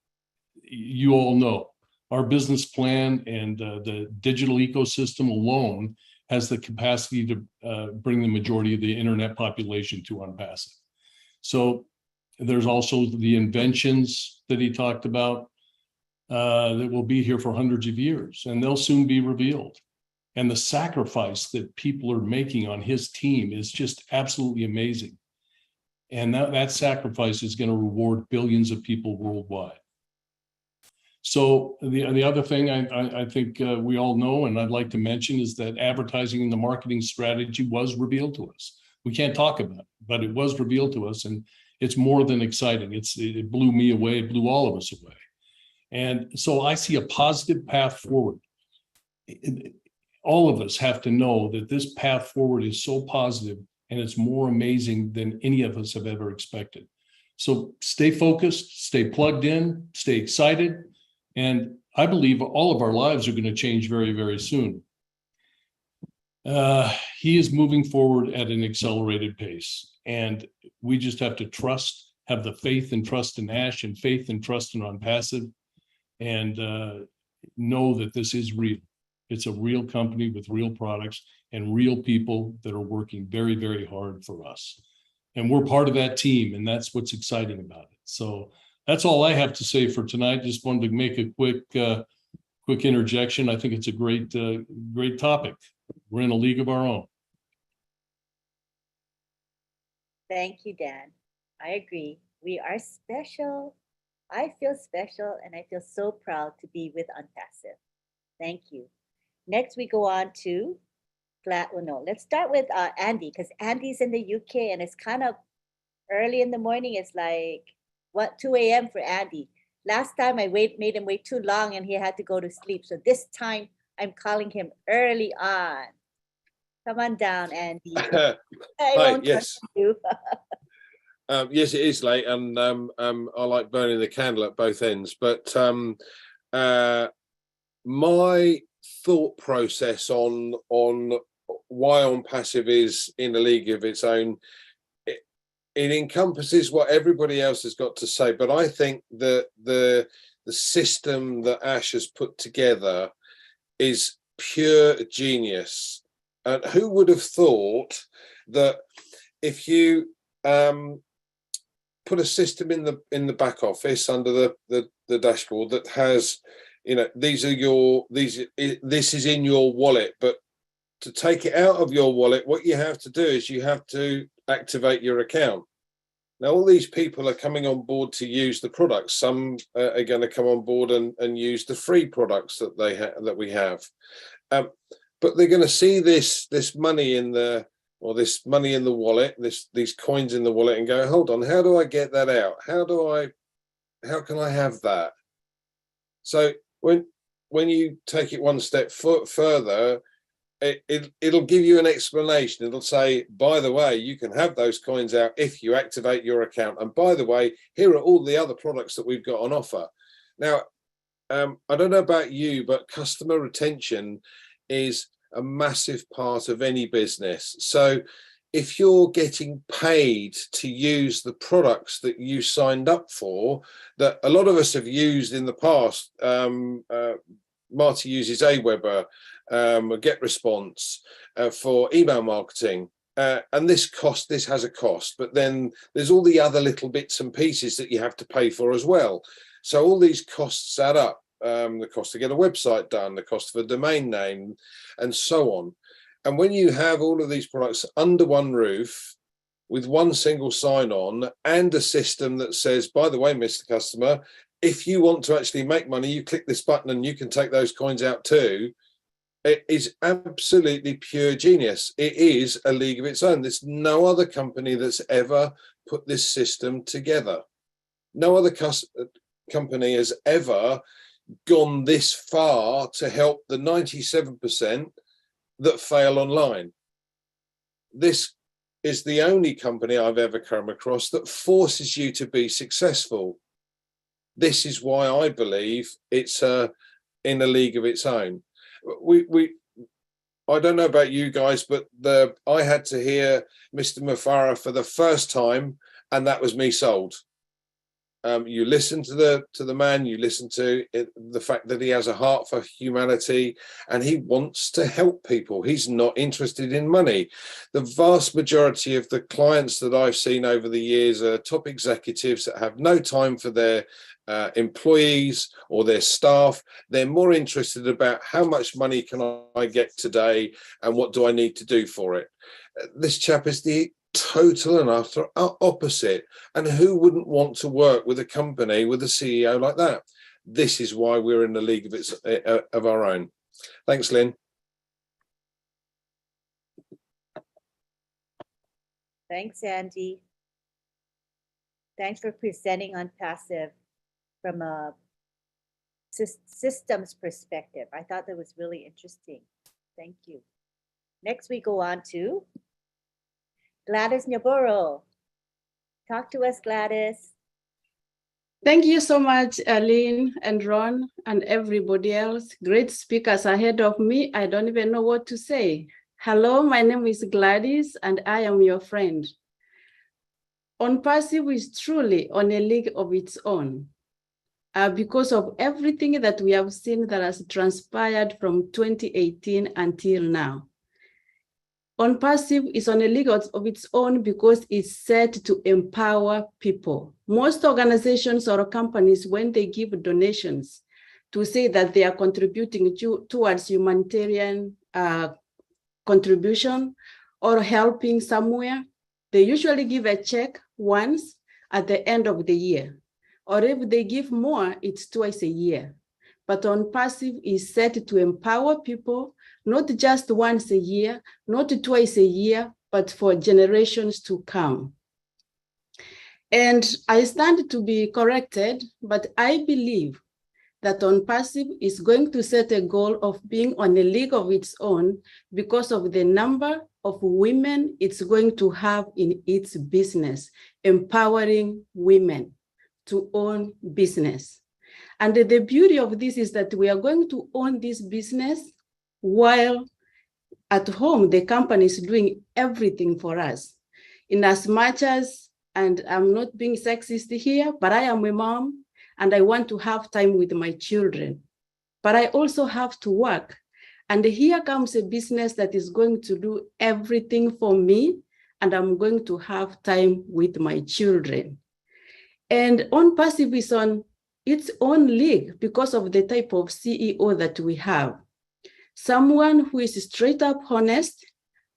you all know our business plan and the digital ecosystem alone has the capacity to bring the majority of the internet population to Onpassive. So there's also the inventions that he talked about that will be here for hundreds of years, and they'll soon be revealed. And the sacrifice that people are making on his team is just absolutely amazing. And that sacrifice is going to reward billions of people worldwide. So the other thing I think we all know, and I'd like to mention, is that advertising and the marketing strategy was revealed to us. We can't talk about it, but it was revealed to us, and it's more than exciting. It blew me away. It blew all of us away. And so I see a positive path forward. All of us have to know that this path forward is so positive and it's more amazing than any of us have ever expected. So stay focused, stay plugged in, stay excited. And I believe all of our lives are going to change very, very soon. He is moving forward at an accelerated pace. And we just have to trust, have the faith and trust in Ash and faith and trust in Onpassive, and know that this is real. It's a real company with real products and real people that are working very, very hard for us. And we're part of that team, and that's what's exciting about it. So that's all I have to say for tonight. Just wanted to make a quick quick interjection. I think it's a great, great topic. We're in a league of our own. Thank you, Dan. I agree. We are special. I feel special and I feel so proud to be with Onpassive. Thank you. Next, we go on to let's start with Andy, because Andy's in the UK and it's kind of early in the morning. It's like, 2 a.m. for Andy. Last time I made him wait too long and he had to go to sleep. So this time I'm calling him early on. Come on down, Andy. Hi, yes. You. Yes, it is late, and I like burning the candle at both ends. But my thought process on why Onpassive is in a league of its own, it encompasses what everybody else has got to say. But I think that the system that Ash has put together is pure genius. And who would have thought that if you put a system in the back office under the dashboard that has, this is in your wallet, but to take it out of your wallet, what you have to do is you have to activate your account. Now, all these people are coming on board to use the products. Some are going to come on board and use the free products that we have. But they're going to see this money in the wallet, these coins in the wallet, and go, hold on, how do I get that out? How can I have that? So when you take it one step further, it'll give you an explanation. It'll say, by the way, you can have those coins out if you activate your account. And by the way, here are all the other products that we've got on offer. Now, I don't know about you, but customer retention is a massive part of any business. So if you're getting paid to use the products that you signed up for, that a lot of us have used in the past, Marty uses Aweber, GetResponse for email marketing. And this has a cost, but then there's all the other little bits and pieces that you have to pay for as well. So all these costs add up. The cost to get a website done, the cost of a domain name, and so on. And when you have all of these products under one roof with one single sign-on and a system that says, by the way, Mr. Customer, if you want to actually make money, you click this button and you can take those coins out too. It is absolutely pure genius. It is a league of its own. There's no other company that's ever put this system together. No other company has ever gone this far to help the 97% that fail online. This is the only company I've ever come across that forces you to be successful. This is why I believe it's in a league of its own. I don't know about you guys, but I had to hear Mr. Mufara for the first time, and that was me sold. You listen to the man, you listen to the fact that he has a heart for humanity and he wants to help people. He's not interested in money. The vast majority of the clients that I've seen over the years are top executives that have no time for their employees or their staff. They're more interested about how much money can I get today and what do I need to do for it. This chap is the total and utter opposite. And who wouldn't want to work with a company with a CEO like that? This is why we're in the league of our own. Thanks, Lynn. Thanks, Andy. Thanks for presenting Onpassive from a systems perspective. I thought that was really interesting. Thank you. Next, we go on to Gladys Nyaboro. Talk to us, Gladys. Thank you so much, Aline and Ron and everybody else. Great speakers ahead of me. I don't even know what to say. Hello, my name is Gladys and I am your friend. Onpassive is truly on a league of its own because of everything that we have seen that has transpired from 2018 until now. Onpassive is on a league of its own because it's set to empower people. Most organizations or companies, when they give donations, to say that they are contributing towards humanitarian contribution or helping somewhere, they usually give a check once at the end of the year. Or if they give more, it's twice a year. But Onpassive is set to empower people, not just once a year, not twice a year, but for generations to come. And I stand to be corrected, but I believe that Onpassive is going to set a goal of being on a league of its own because of the number of women it's going to have in its business, empowering women to own business. And the beauty of this is that we are going to own this business while at home, the company is doing everything for us. In as much as, and I'm not being sexist here, but I am a mom and I want to have time with my children, but I also have to work. And here comes a business that is going to do everything for me, and I'm going to have time with my children. And Onpassive is on its own league because of the type of CEO that we have. Someone who is straight up honest,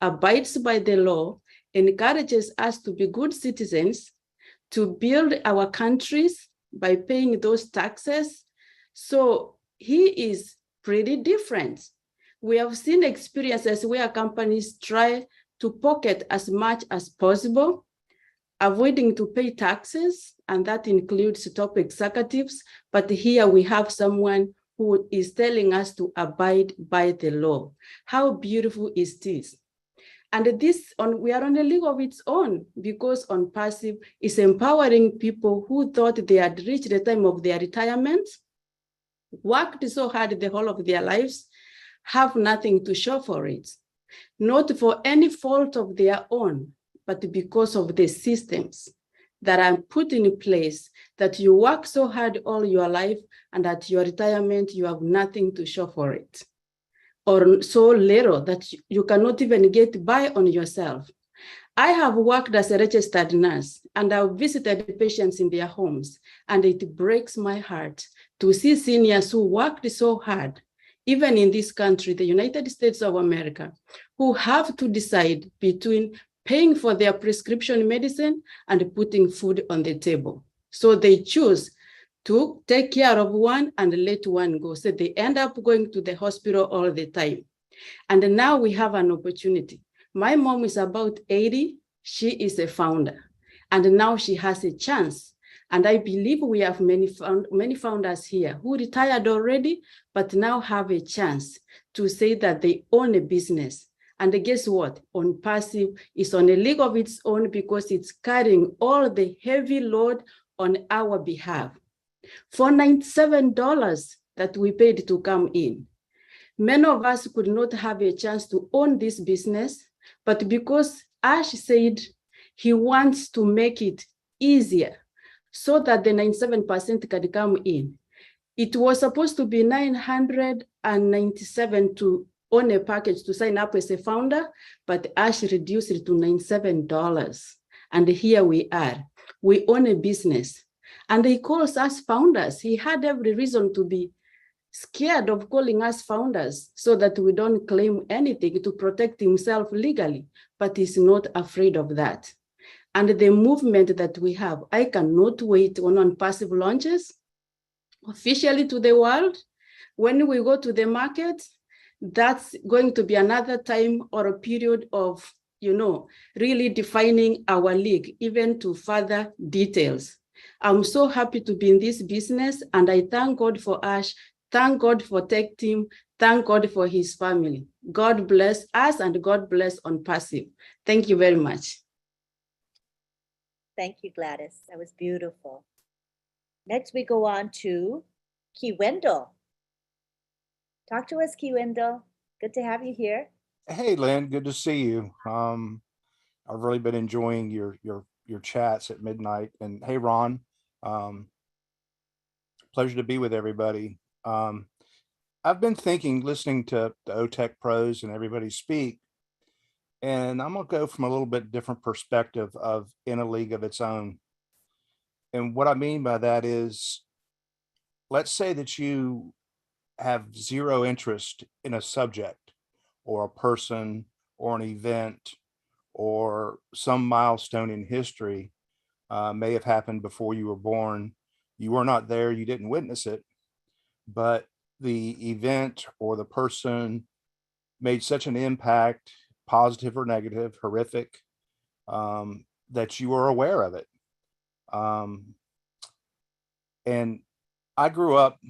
abides by the law, encourages us to be good citizens, to build our countries by paying those taxes. So he is pretty different. We have seen experiences where companies try to pocket as much as possible, avoiding to pay taxes, and that includes top executives. But here we have someone who is telling us to abide by the law. How beautiful is this? And we are on a league of its own because Onpassive is empowering people who thought they had reached the time of their retirement, worked so hard the whole of their lives, have nothing to show for it. Not for any fault of their own, but because of the systems that are put in place, that you work so hard all your life and at your retirement, you have nothing to show for it. Or so little that you cannot even get by on yourself. I have worked as a registered nurse and I've visited patients in their homes, and it breaks my heart to see seniors who worked so hard, even in this country, the United States of America, who have to decide between paying for their prescription medicine and putting food on the table. So they choose to take care of one and let one go. So they end up going to the hospital all the time. And now we have an opportunity. My mom is about 80. She is a founder. And now she has a chance. And I believe we have many founders here who retired already, but now have a chance to say that they own a business. And guess what? Onpassive is on a league of its own because it's carrying all the heavy load on our behalf. For $97 that we paid to come in, many of us could not have a chance to own this business, but because Ash said he wants to make it easier so that the 97% can come in. It was supposed to be $997 to own a package to sign up as a founder, but Ash reduced it to $97. And here we are. We own a business. And he calls us founders. He had every reason to be scared of calling us founders so that we don't claim anything to protect himself legally, but he's not afraid of that. And the movement that we have, I cannot wait when Onpassive launches officially to the world. When we go to the market, that's going to be another time or a period of, really defining our league, even to further details. I'm so happy to be in this business, and I thank God for Ash, thank God for Tech Team, thank God for his family. God bless us and God bless Onpassive. Thank you very much. Thank you, Gladys. That was beautiful. Next, we go on to Key Wendell. Talk to us, Key Wendell. Good to have you here. Hey, Lynn, good to see you. I've really been enjoying your chats at midnight. And hey, Ron, pleasure to be with everybody. I've been thinking, listening to the OTech pros and everybody speak, and I'm gonna go from a little bit different perspective of in a league of its own. And what I mean by that is, let's say that you have zero interest in a subject or a person or an event or some milestone in history, may have happened before you were born. You were not there, you didn't witness it, but the event or the person made such an impact, positive or negative, horrific, that you were aware of it. And I grew up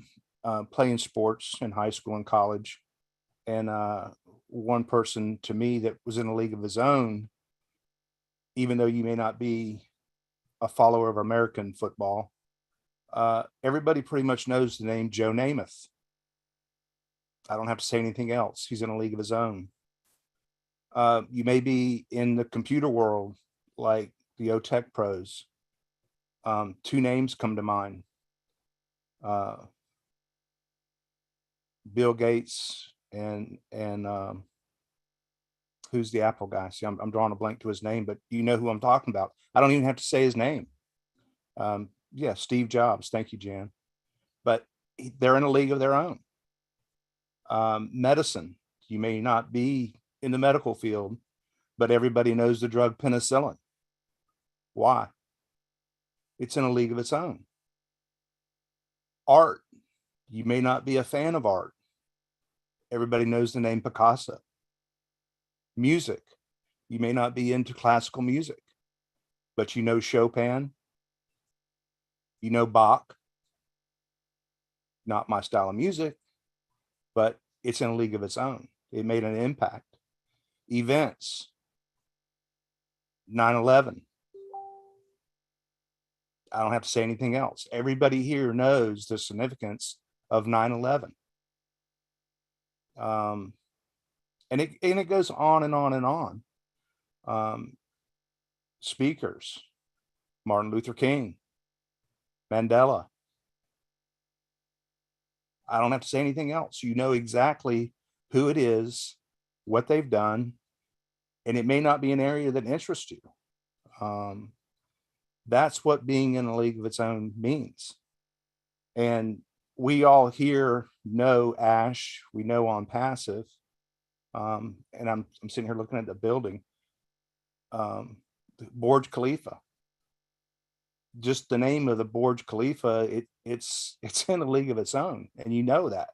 playing sports in high school and college. And one person to me that was in a league of his own, even though you may not be a follower of American football, everybody pretty much knows the name Joe Namath. I don't have to say anything else. He's in a league of his own. You may be in the computer world, like the OTech pros. Two names come to mind. Bill Gates and who's the Apple guy? See, I'm drawing a blank to his name, but you know who I'm talking about. I don't even have to say his name. Yeah, Steve Jobs. Thank you, Jan. But they're in a league of their own. Medicine. You may not be in the medical field, but everybody knows the drug penicillin. Why? It's in a league of its own. Art. You may not be a fan of art. Everybody knows the name Picasso. Music. You may not be into classical music, but you know Chopin. You know Bach. Not my style of music, but it's in a league of its own. It made an impact. Events. 9/11. I don't have to say anything else. Everybody here knows the significance of 9/11. And it goes on and on and on. Speakers, Martin Luther King, Mandela. I don't have to say anything else. You know exactly who it is, what they've done, and it may not be an area that interests you. That's what being in a league of its own means. And we all here know Ash, we know Onpassive. And I'm sitting here looking at the building. Burj Khalifa. Just the name of the Burj Khalifa, it's in a league of its own, and you know that.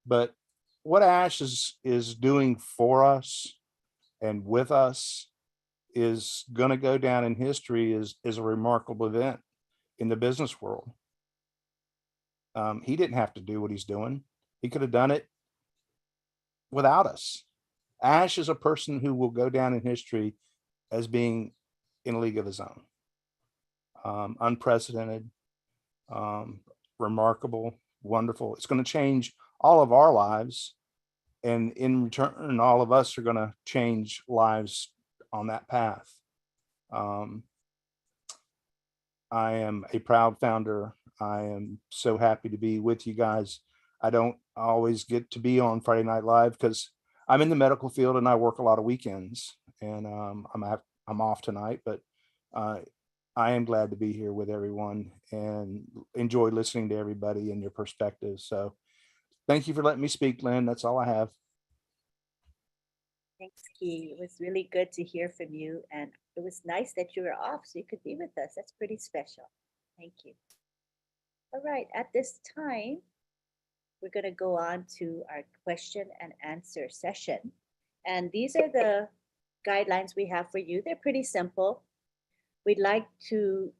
But what Ash is doing for us and with us is going to go down in history as a remarkable event in the business world. He didn't have to do what he's doing. He could have done it without us. Ash is a person who will go down in history as being in a league of his own. Unprecedented, remarkable, wonderful. It's going to change all of our lives. And in return, all of us are going to change lives on that path. I am a proud founder. I am so happy to be with you guys. I don't always get to be on Friday Night Live because I'm in the medical field and I work a lot of weekends, and I'm off tonight, but I am glad to be here with everyone and enjoy listening to everybody and your perspectives. So thank you for letting me speak, Lynn. That's all I have. Thanks, Key. It was really good to hear from you. And it was nice that you were off so you could be with us. That's pretty special. Thank you. All right. At this time, we're going to go on to our question and answer session. And these are the guidelines we have for you. They're pretty simple. We'd like to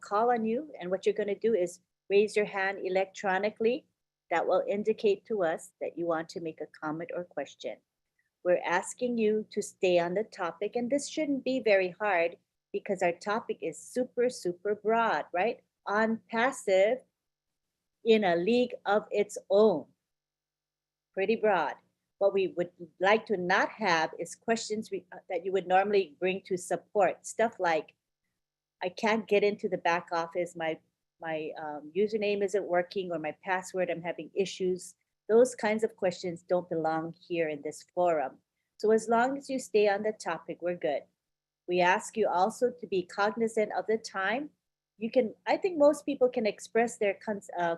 call on you. And what you're going to do is raise your hand electronically. That will indicate to us that you want to make a comment or question. We're asking you to stay on the topic, and this shouldn't be very hard because our topic is super, super broad, right? Onpassive in a league of its own. Pretty broad. What we would like to not have is questions that you would normally bring to support. Stuff like, I can't get into the back office, my username isn't working, or my password, I'm having issues. Those kinds of questions don't belong here in this forum. So as long as you stay on the topic, we're good. We ask you also to be cognizant of the time. I think most people can express their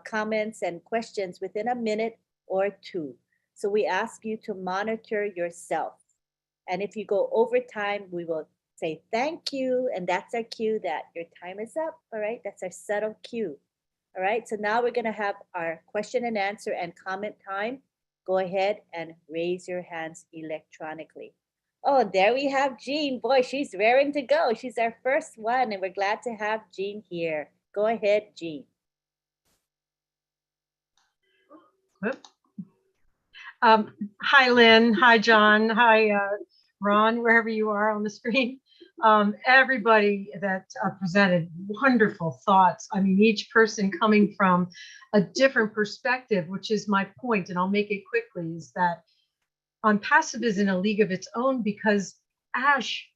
comments and questions within a minute or 2. So we ask you to monitor yourself. And if you go over time, we will say thank you. And that's our cue that your time is up. All right. That's our subtle cue. All right. So now we're going to have our question and answer and comment time. Go ahead and raise your hands electronically. Oh, there we have Jean. Boy, she's raring to go. She's our first one, and we're glad to have Jean here. Go ahead, Jean. Hi, Lynn. Hi, John. Hi, Ron, wherever you are on the screen. Everybody that presented wonderful thoughts. I mean, each person coming from a different perspective, which is my point, and I'll make it quickly, is that Onpassive is in a league of its own because Ash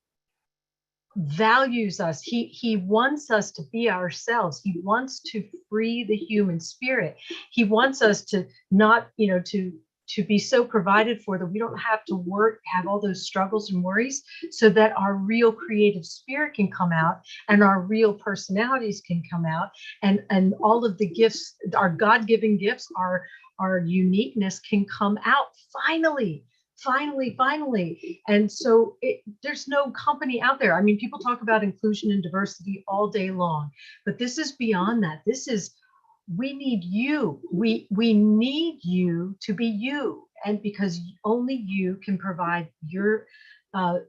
values us. He wants us to be ourselves. He wants to free the human spirit. He wants us to not, to be so provided for that we don't have to work, have all those struggles and worries, so that our real creative spirit can come out and our real personalities can come out, and all of the gifts, our God-given gifts, our uniqueness can come out finally. And so there's no company out there. I mean, people talk about inclusion and diversity all day long, but this is beyond that. This is, we need you. We need you to be you. And because only you can provide your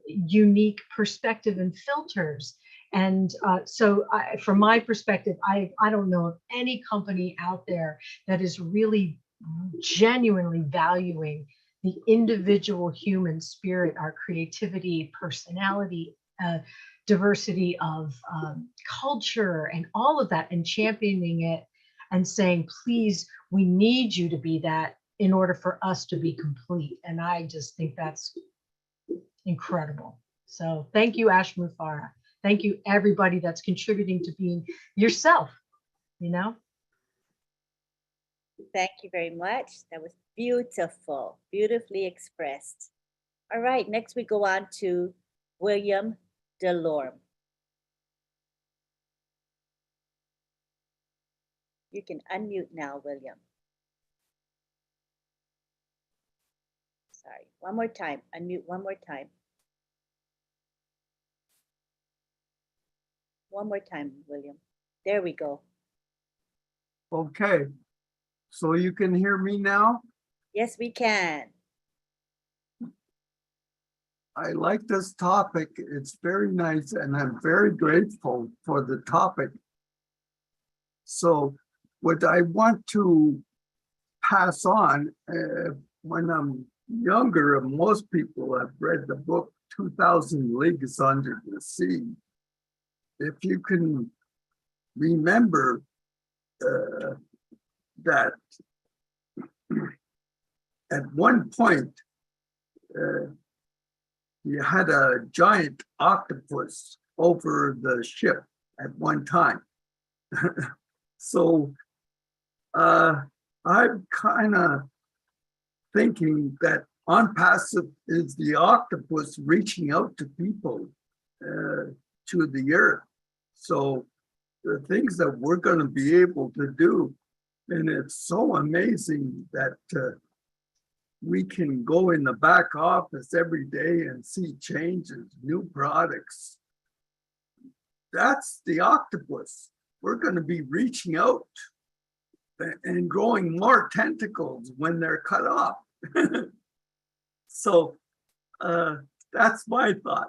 unique perspective and filters. And so from my perspective, I don't know of any company out there that is really genuinely valuing the individual human spirit, our creativity, personality, diversity of culture, and all of that, and championing it and saying, please, we need you to be that in order for us to be complete. And I just think that's incredible. So thank you, Ash Mufara. Thank you, everybody that's contributing to being yourself, Thank you very much. That was beautiful, beautifully expressed. All right, next we go on to William Delorme. You can unmute now, William. Sorry, one more time. Unmute one more time. One more time, William. There we go. Okay, so you can hear me now? Yes, we can. I like this topic. It's very nice, and I'm very grateful for the topic. So what I want to pass on, when I'm younger, most people have read the book 2,000 Leagues Under the Sea. If you can remember that at one point, you had a giant octopus over the ship at one time. So I'm kind of thinking that Onpassive is the octopus reaching out to people, to the earth. So the things that we're going to be able to do, and it's so amazing that we can go in the back office every day and see changes, new products. That's the octopus. We're going to be reaching out and growing more tentacles when they're cut off. So that's my thought.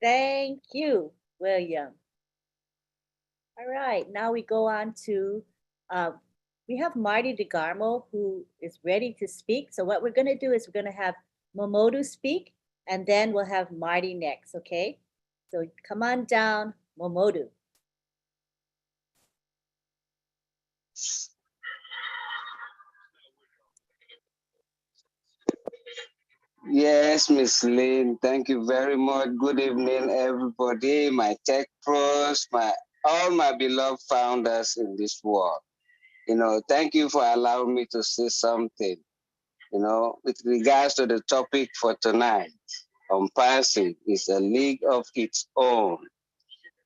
Thank you, William. All right, now we go on to, we have Marty DeGarmo who is ready to speak. So what we're going to do is we're going to have Momodu speak, and then we'll have Marty next, okay? So come on down, Momodu. Yes, Miss Lynn, thank you very much. Good evening, everybody, my tech pros, all my beloved founders in this world. Thank you for allowing me to say something, with regards to the topic for tonight. Onpassive is a league of its own.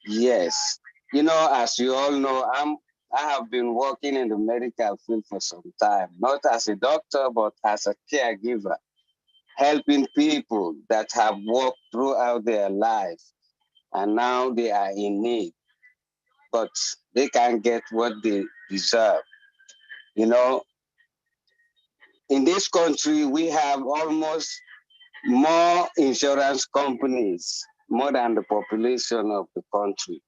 Yes. As you all know, I have been working in the medical field for some time, not as a doctor, but as a caregiver, helping people that have worked throughout their life and now they are in need, but they can't get what they deserve. You know, in this country, we have almost more insurance companies, more than the population of the country.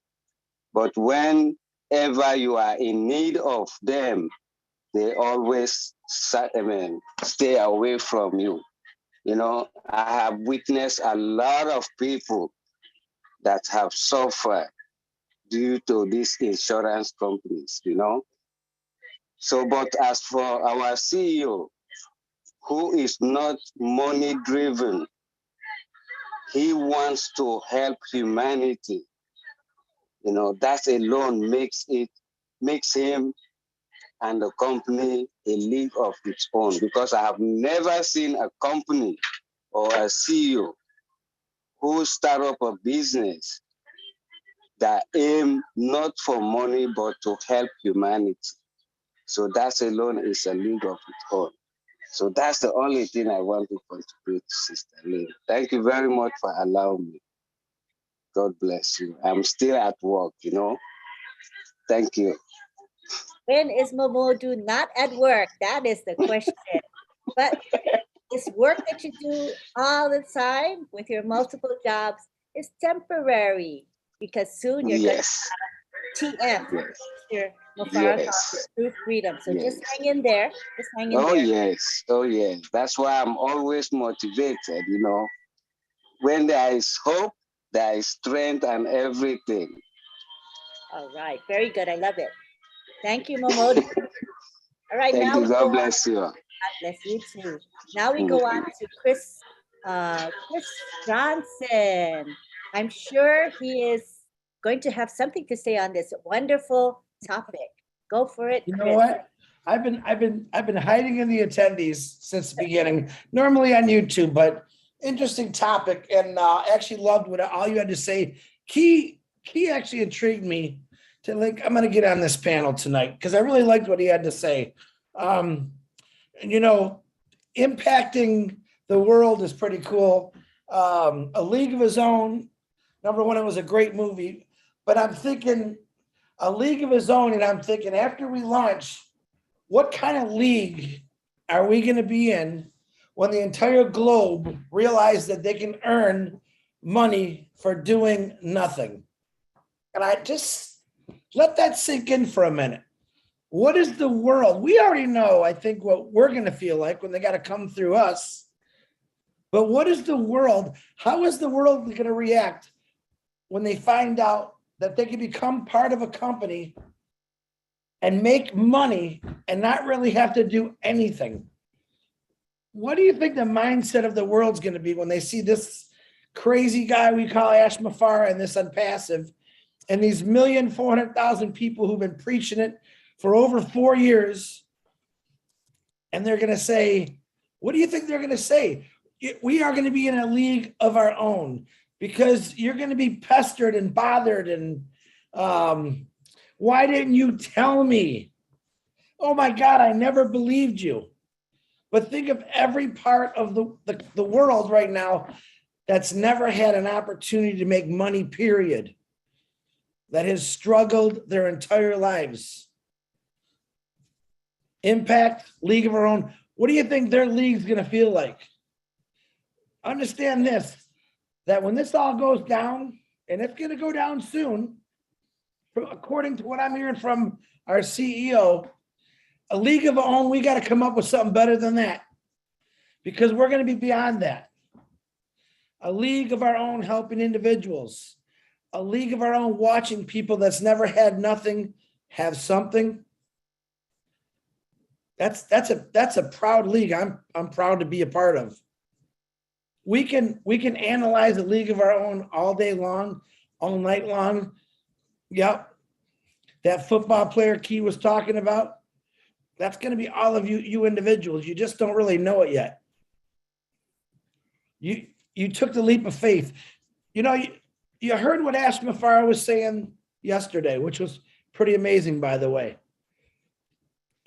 But whenever you are in need of them, they always stay away from you. You know, I have witnessed a lot of people that have suffered due to these insurance companies, you know. So, but as for our CEO, who is not money driven, he wants to help humanity. You know, that alone makes him and the company a league of its own, because I have never seen a company or a CEO who start up a business that aim not for money but to help humanity. So that alone is a league of its own. So that's the only thing I want to contribute, Sister Lynn. Thank you very much for allowing me. God bless you. I'm still at work, you know. Thank you. When is Momodu not at work? That is the question. But this work that you do all the time with your multiple jobs is temporary, because soon you're Yes. going to have TF, Yes. your Mufara Yes. True Freedom. So Yes. just hang in there. Just hang in Oh, there. yes. Oh, yes. That's why I'm always motivated, you know. When there is hope, there is strength and everything. All right. Very good. I love it. Thank you, Momodu. All right. Thank now you. we God go bless you. God bless you too. Now we go on to Chris Johnson. I'm sure he is going to have something to say on this wonderful topic. Go for it, You know Chris. what? I've been hiding in the attendees since the beginning. Normally on YouTube, but interesting topic, and actually loved what all you had to say. Key actually intrigued me to I'm going to get on this panel tonight because I really liked what he had to say. You know, impacting the world is pretty cool. A League of His Own. Number one, it was a great movie, but I'm thinking A League of His Own, and I'm thinking after we launch, what kind of league are we going to be in when the entire globe realize that they can earn money for doing nothing? And I just let that sink in for a minute. What is the world? We already know, I think, what we're going to feel like when they got to come through us. But what is the world? How is the world going to react when they find out that they can become part of a company and make money and not really have to do anything? What do you think the mindset of the world's going to be when they see this crazy guy we call Ash Mafara and this Onpassive and these 1,400,000 people who've been preaching it for over 4 years? And they're going to say, what do you think they're going to say? We are going to be in a league of our own because you're going to be pestered and bothered. And why didn't you tell me? Oh my God, I never believed you. But think of every part of the world right now that's never had an opportunity to make money, period, that has struggled their entire lives. Impact, League of Our Own. What do you think their league's going to feel like? Understand this, that when this all goes down, and it's going to go down soon, according to what I'm hearing from our CEO, A League of Our Own, we got to come up with something better than that, because we're going to be beyond that. A League of Our Own helping individuals. A League of Our Own watching people that's never had nothing have something. That's a proud league I'm proud to be a part of. We can analyze A League of Our Own all day long, all night long. Yep. That football player Key was talking about, that's going to be all of you individuals. You just don't really know it yet. You took the leap of faith. You know, you heard what Ash Mafara was saying yesterday, which was pretty amazing, by the way.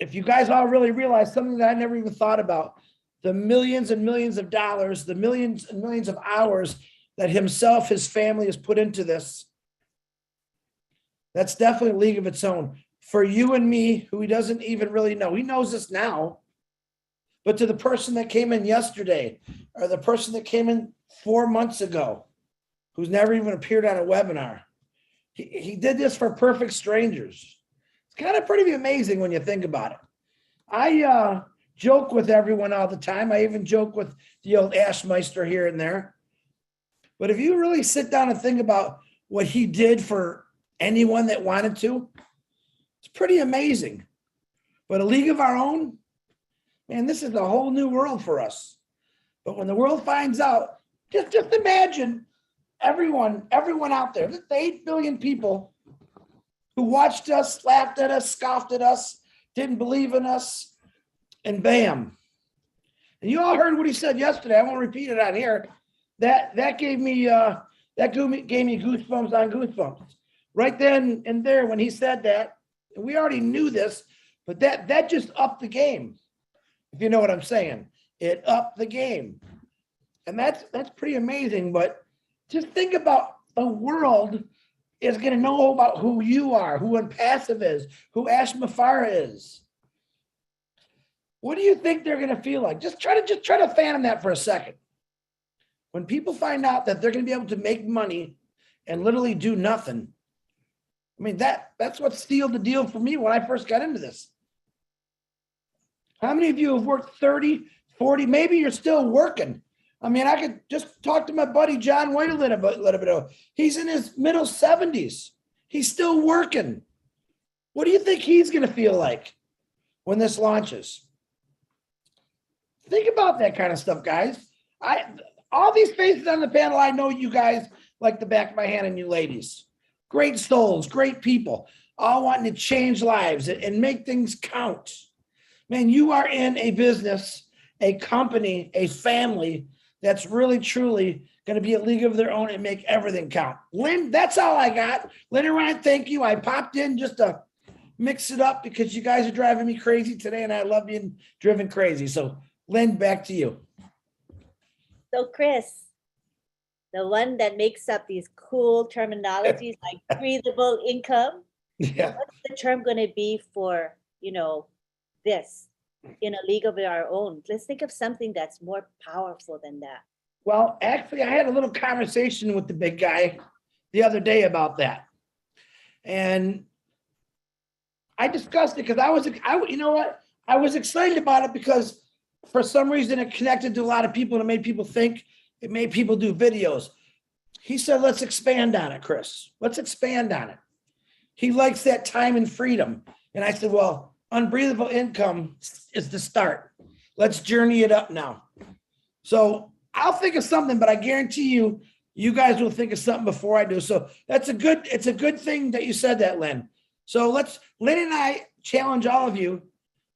if you guys all really realize something that I never even thought about, the millions and millions of dollars, the millions and millions of hours that himself, his family has put into this, that's definitely a league of its own. For you and me, who he doesn't even really know, he knows this now, but to the person that came in yesterday, or the person that came in 4 months ago, who's never even appeared on a webinar, he did this for perfect strangers. It's kind of pretty amazing when you think about it. I joke with everyone all the time. I even joke with the old Ashmeister here and there. But if you really sit down and think about what he did for anyone that wanted to, it's pretty amazing. But a league of our own, man, this is a whole new world for us. But when the world finds out, just imagine everyone out there, the 8 billion people who watched us, laughed at us, scoffed at us, didn't believe in us, and bam. And you all heard what he said yesterday. I won't repeat it on here. That gave me goosebumps on goosebumps. Right then and there when he said that, and we already knew this, but that just upped the game. If you know what I'm saying. It upped the game. And that's pretty amazing. But just think about the world is going to know about who you are, who Onpassive is, who Ash Mafara is. What do you think they're going to feel like? Just try to fathom that for a second. When people find out that they're going to be able to make money and literally do nothing, I mean, that's what sealed the deal for me when I first got into this. How many of you have worked 30, 40, maybe you're still working? I mean, I could just talk to my buddy John White a little bit ago. He's in his middle 70s. He's still working. What do you think he's going to feel like when this launches? Think about that kind of stuff, guys. All these faces on the panel, I know you guys like the back of my hand, and you ladies. Great souls, great people, all wanting to change lives and make things count. Man, you are in a business, a company, a family that's really, truly going to be a league of their own and make everything count. Lynn, that's all I got. Lynn and Ryan, thank you. I popped in just to mix it up because you guys are driving me crazy today, and I love being driven crazy. So, Lynn, back to you. So, Chris, the one that makes up these cool terminologies like breathable income, yeah. What's the term going to be for, this in a league of our own? Let's think of something that's more powerful than that. Well, actually, I had a little conversation with the big guy the other day about that. And I discussed it because I was excited about it because for some reason it connected to a lot of people and it made people think, it made people do videos. He said, let's expand on it, Chris. Let's expand on it. He likes that time and freedom. And I said, well, unbreathable income is the start. Let's journey it up now. So I'll think of something, but I guarantee you guys will think of something before I do. So it's a good thing that you said that, Lynn. So Lynn and I challenge all of you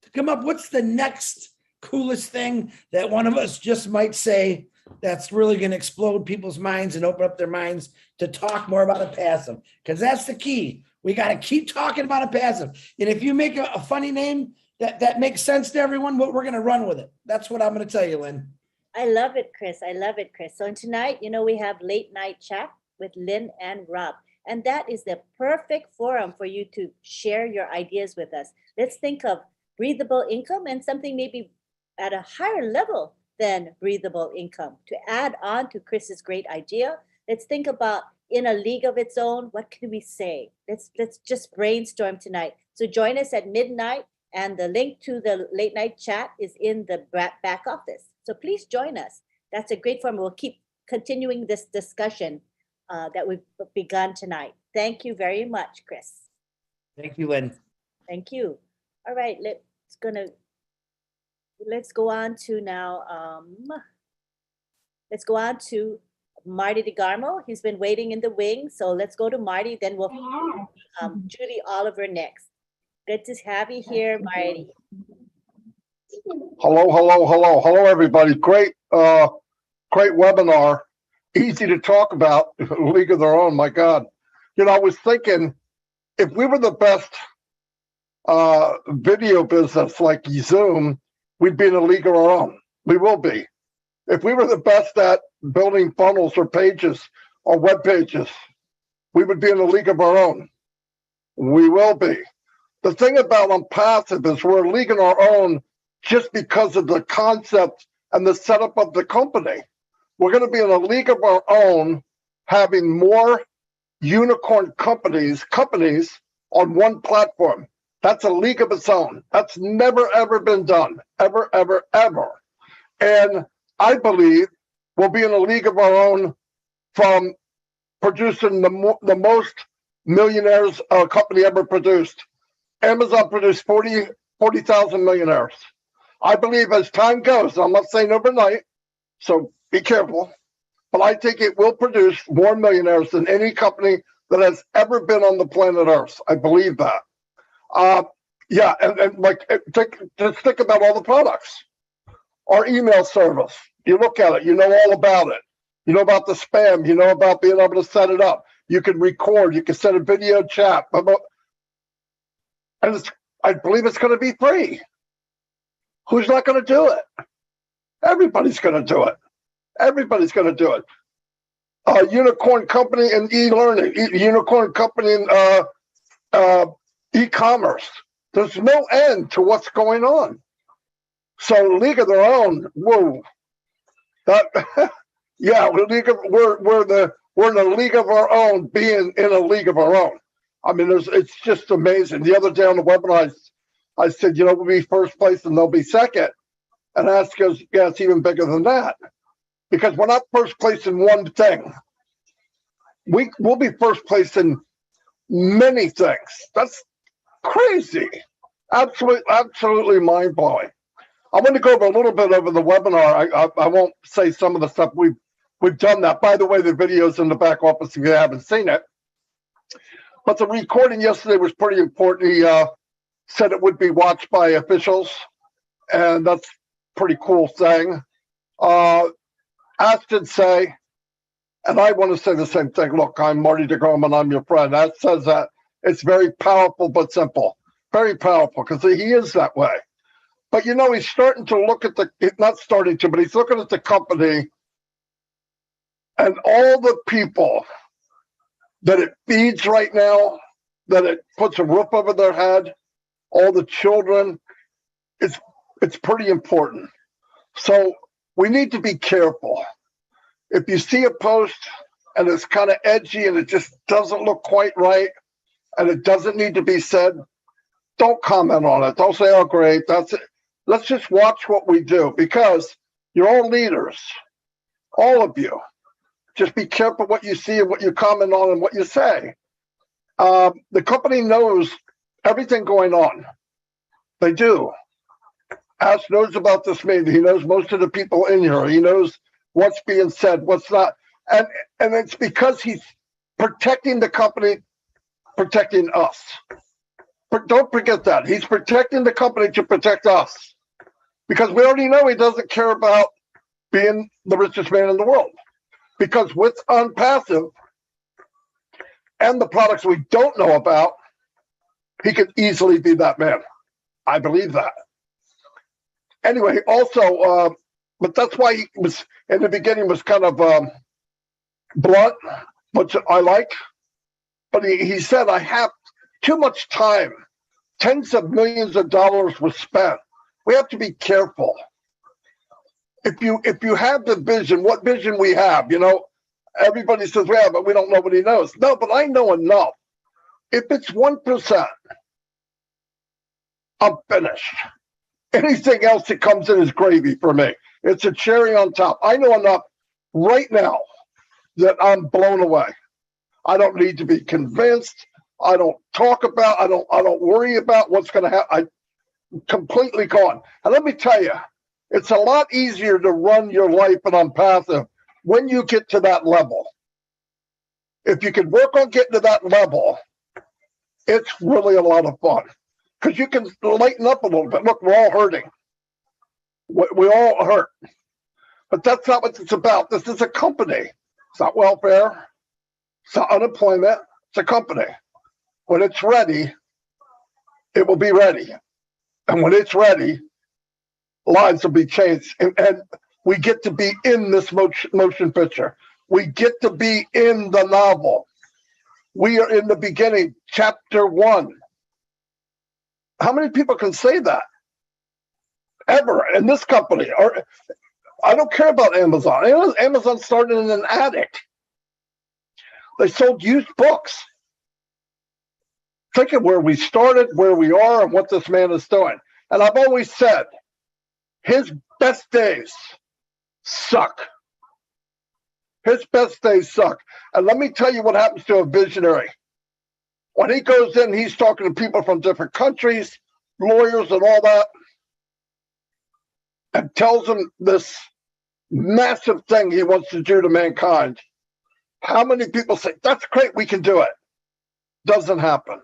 to come up. What's the next coolest thing that one of us just might say that's really going to explode people's minds and open up their minds to talk more about Onpassive? Because that's the key. We got to keep talking about Onpassive. And if you make a funny name that makes sense to everyone, we're going to run with it. That's what I'm going to tell you, Lynn. I love it, Chris. I love it, Chris. So tonight, we have late night chat with Lynn and Rob. And that is the perfect forum for you to share your ideas with us. Let's think of breathable income and something maybe at a higher level than breathable income. To add on to Chris's great idea, let's think about in a league of its own, what can we say? Let's just brainstorm tonight. So join us at midnight, and the link to the late night chat is in the back office. So please join us. That's a great forum. We'll keep continuing this discussion that we've begun tonight. Thank you very much, Chris. Thank you, Lynn. Thank you. All right, let's go on to now. Let's go on to Marty DeGarmo. He's been waiting in the wing. So let's go to Marty. Then we'll Judy Oliver next. Good to have you here, Marty. Hello, everybody. Great webinar. Easy to talk about. League of their own. My God. I was thinking if we were the best video business like Zoom, we'd be in a league of our own. We will be. If we were the best at building funnels or pages or web pages, we would be in a league of our own. We will be. The thing about Onpassive is we're a league of our own just because of the concept and the setup of the company. We're going to be in a league of our own, having more unicorn companies on one platform. That's a league of its own. That's never, ever been done. Ever, ever, ever. And I believe we'll be in a league of our own from producing the most millionaires a company ever produced. Amazon produced 40,000 millionaires. I believe as time goes, I'm not saying overnight, so be careful, but I think it will produce more millionaires than any company that has ever been on the planet Earth. I believe that. Yeah, and like, just think about all the products. Our email service, you look at it, you know all about it. You know about the spam, you know about being able to set it up. You can record, you can set a video chat. And I believe it's going to be free. Who's not going to do it? Everybody's going to do it. Everybody's going to do it. A unicorn company in e-learning, unicorn company in e-commerce. There's no end to what's going on. So league of their own, whoa. That, yeah, we're in a league of our own, being in a league of our own. I mean, it's just amazing. The other day on the webinar, I said, we'll be first place and they'll be second. And Ask goes, yeah, it's even bigger than that. Because we're not first place in one thing. We'll be first place in many things. That's crazy. Absolutely mind-blowing. I'm going to go over a little bit over the webinar. I won't say some of the stuff we've done that. By the way, the video's in the back office if you haven't seen it. But the recording yesterday was pretty important. He said it would be watched by officials, and that's a pretty cool thing. Ash did say, and I want to say the same thing. Look, I'm Marty DeGrom and I'm your friend. Ash says that it's very powerful but simple. Very powerful because he is that way. But he's starting to look at not starting to, but he's looking at the company and all the people that it feeds right now, that it puts a roof over their head, all the children. It's pretty important. So we need to be careful. If you see a post and it's kind of edgy and it just doesn't look quite right and it doesn't need to be said, don't comment on it. Don't say, oh, great, that's it. Let's just watch what we do because you're all leaders, all of you. Just be careful what you see and what you comment on and what you say. The company knows everything going on. They do. Ash knows about this meeting. He knows most of the people in here. He knows what's being said, what's not. And it's because he's protecting the company, protecting us. But don't forget that. He's protecting the company to protect us. Because we already know he doesn't care about being the richest man in the world. Because with Onpassive and the products we don't know about, he could easily be that man. I believe that. Anyway, also, but that's why he was, in the beginning, was kind of blunt, which I like. But he said, I have too much time. Tens of millions of dollars were spent. We have to be careful. If you have the vision, what vision we have, everybody says we have, but we don't know what he knows. No, but I know enough. If it's 1%, I'm finished. Anything else that comes in is gravy for me. It's a cherry on top. I know enough right now that I'm blown away. I don't need to be convinced. I don't talk about, I don't worry about what's going to happen. I'm completely gone. And let me tell you, it's a lot easier to run your life in Onpassive when you get to that level. If you can work on getting to that level, it's really a lot of fun. Because you can lighten up a little bit. Look, we're all hurting. We all hurt. But that's not what it's about. This is a company. It's not welfare. It's not unemployment. It's a company. When it's ready, It will be ready. And when it's ready, lives will be changed. And we get to be in this motion picture. We get to be in the novel. We are in the beginning, chapter 1. How many people can say that? Ever in this company? Or I don't care about Amazon. Amazon started in an attic. They sold used books. Think of where we started, where we are, and what this man is doing. And I've always said, his best days suck. His best days suck. And let me tell you what happens to a visionary. When he goes in, he's talking to people from different countries, lawyers and all that, and tells them this massive thing he wants to do to mankind. How many people say, that's great, we can do it? Doesn't happen.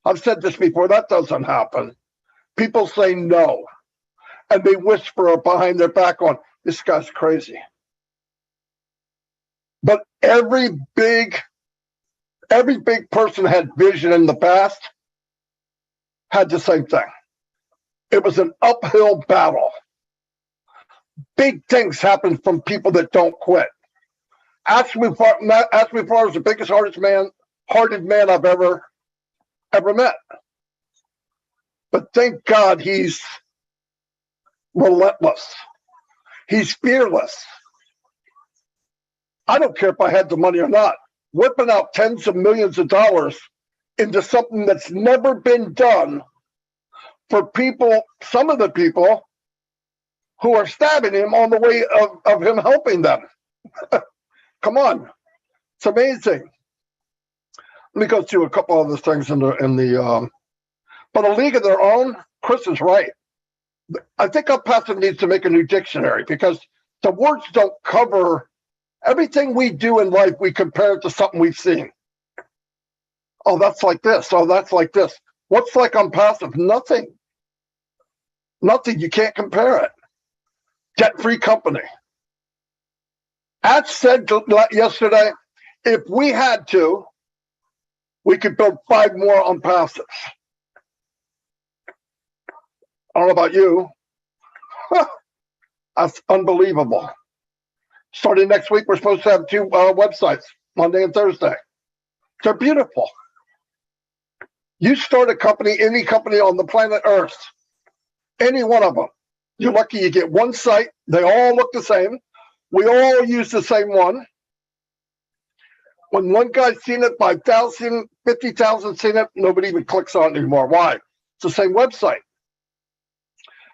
I've said this before, that doesn't happen. People say no. And they whisper behind their back on, this guy's crazy. But every big person had vision in the past, had the same thing. It was an uphill battle. Big things happen from people that don't quit. Ask me if I was the biggest, hearted man I've ever met. But thank God he's relentless. He's fearless. I don't care if I had the money or not. Whipping out tens of millions of dollars into something that's never been done for people, some of the people who are stabbing him on the way of him helping them. Come on. It's amazing. Let me go through a couple other things but a league of their own, Chris is right. I think Onpassive needs to make a new dictionary because the words don't cover everything we do in life. We compare it to something we've seen. Oh, that's like this. Oh, that's like this. What's like Onpassive? Nothing. Nothing. You can't compare it. Debt-free company. As said yesterday, if we had to, we could build 5 more Onpassives. I don't know about you. That's unbelievable. Starting next week, we're supposed to have 2 websites, Monday and Thursday. They're beautiful. You start a company, any company on the planet Earth, any one of them, you're lucky you get one site. They all look the same. We all use the same one. When one guy's seen it, 5,000, 50,000 seen it, nobody even clicks on it anymore. Why? It's the same website.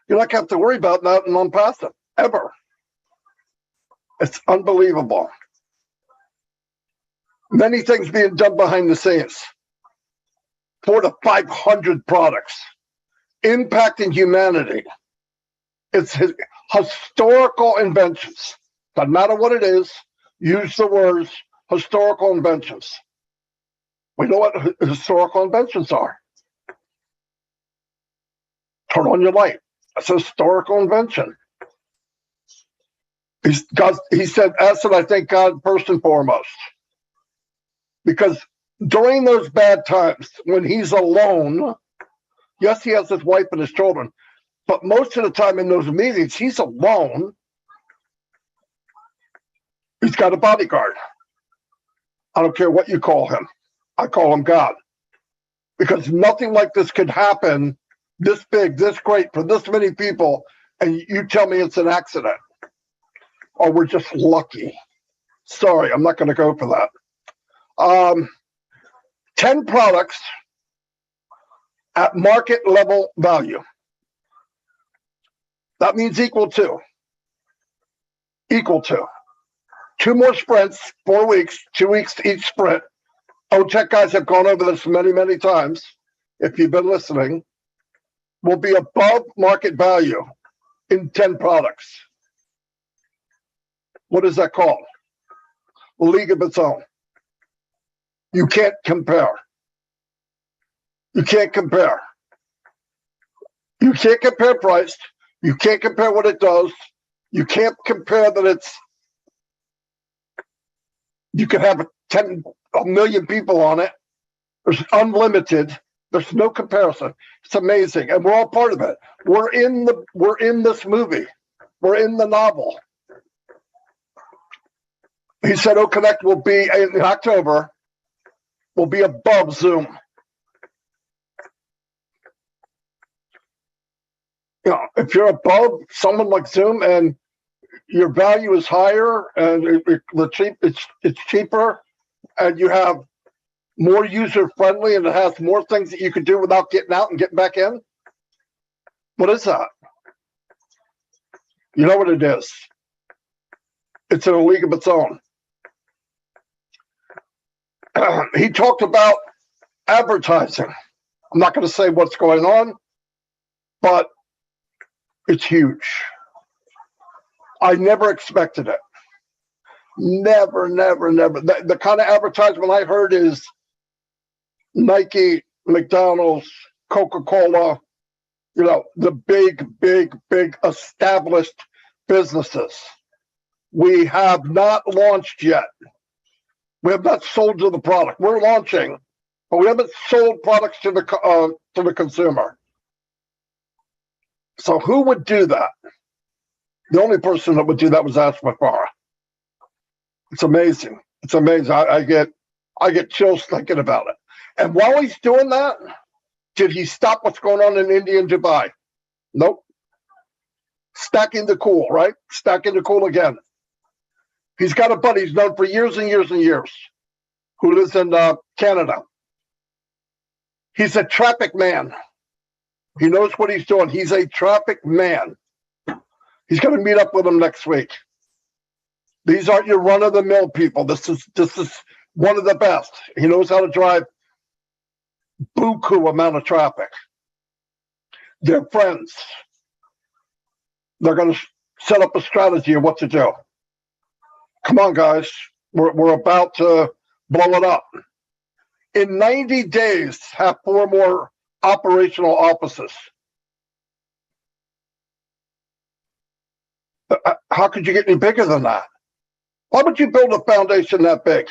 You're not going to have to worry about that in Onpassive, ever. It's unbelievable. Many things being done behind the scenes. 400 to 500 products impacting humanity. It's historical inventions. Doesn't matter what it is, use the words historical inventions. We know what historical inventions are. Turn on your light. That's a historical invention. He said, I thank God first and foremost. Because during those bad times, when he's alone, yes, he has his wife and his children, but most of the time in those meetings, he's alone. He's got a bodyguard. I don't care what you call him. I call him God. Because nothing like this could happen this big, this great, for this many people, and you tell me it's an accident. Or we're just lucky. Sorry, I'm not going to go for that. 10 products at market level value. That means equal to. 2 more sprints, 4 weeks, 2 weeks to each sprint. OTech guys have gone over this many, many times. If you've been listening, will be above market value in 10 products. What is that called? A league of its own. You can't compare. You can't compare. You can't compare price. You can't compare what it does. You can't compare that it's, you can have a million people on it. There's unlimited. There's no comparison. It's amazing, and we're all part of it. We're in this movie. We're in the novel. He said, "Oh, Connect will be in October. Will be above Zoom." You know, if you're above someone like Zoom and your value is higher and it's cheaper, and you have more user friendly and it has more things that you can do without getting out and getting back in, what is that? You know what it is? It's in a league of its own. He talked about advertising. I'm not going to say what's going on, but it's huge. I never expected it. Never. The kind of advertisement I heard is Nike, McDonald's, Coca-Cola, you know, the big established businesses. We have not launched yet. We have not sold to the product. We're launching, but we haven't sold products to the consumer. So who would do that? The only person that would do that was Ashmafara. It's amazing. It's amazing. I get chills thinking about it. And while he's doing that, did he stop what's going on in India and Dubai? Nope. Stacking the cool, right? Stacking the cool again. He's got a buddy he's known for years and years and years who lives in Canada. He's a traffic man. He knows what he's doing. He's a traffic man. He's going to meet up with him next week. These aren't your run-of-the-mill people. This is one of the best. He knows how to drive buku amount of traffic. They're friends. They're going to set up a strategy of what to do. Come on, guys. We're about to blow it up. In 90 days, have 4 more operational offices. How could you get any bigger than that? Why would you build a foundation that big?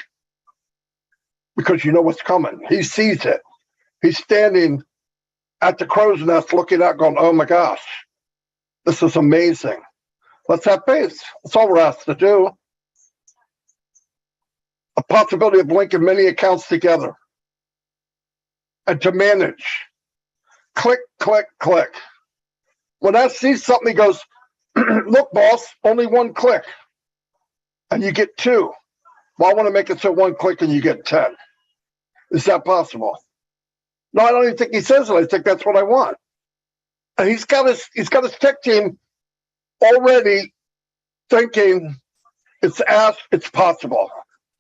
Because you know what's coming. He sees it. He's standing at the crow's nest looking out going, oh my gosh, this is amazing. Let's have faith. That's all we're asked to do. A possibility of linking many accounts together and to manage. Click, click, click. When I see something, he goes, look, boss, only 1 click. And you get 2. Well, I want to make it so 1 click and you get 10. Is that possible? No, I don't even think he says it. I think that's what I want. And he's got his tech team already thinking it's possible.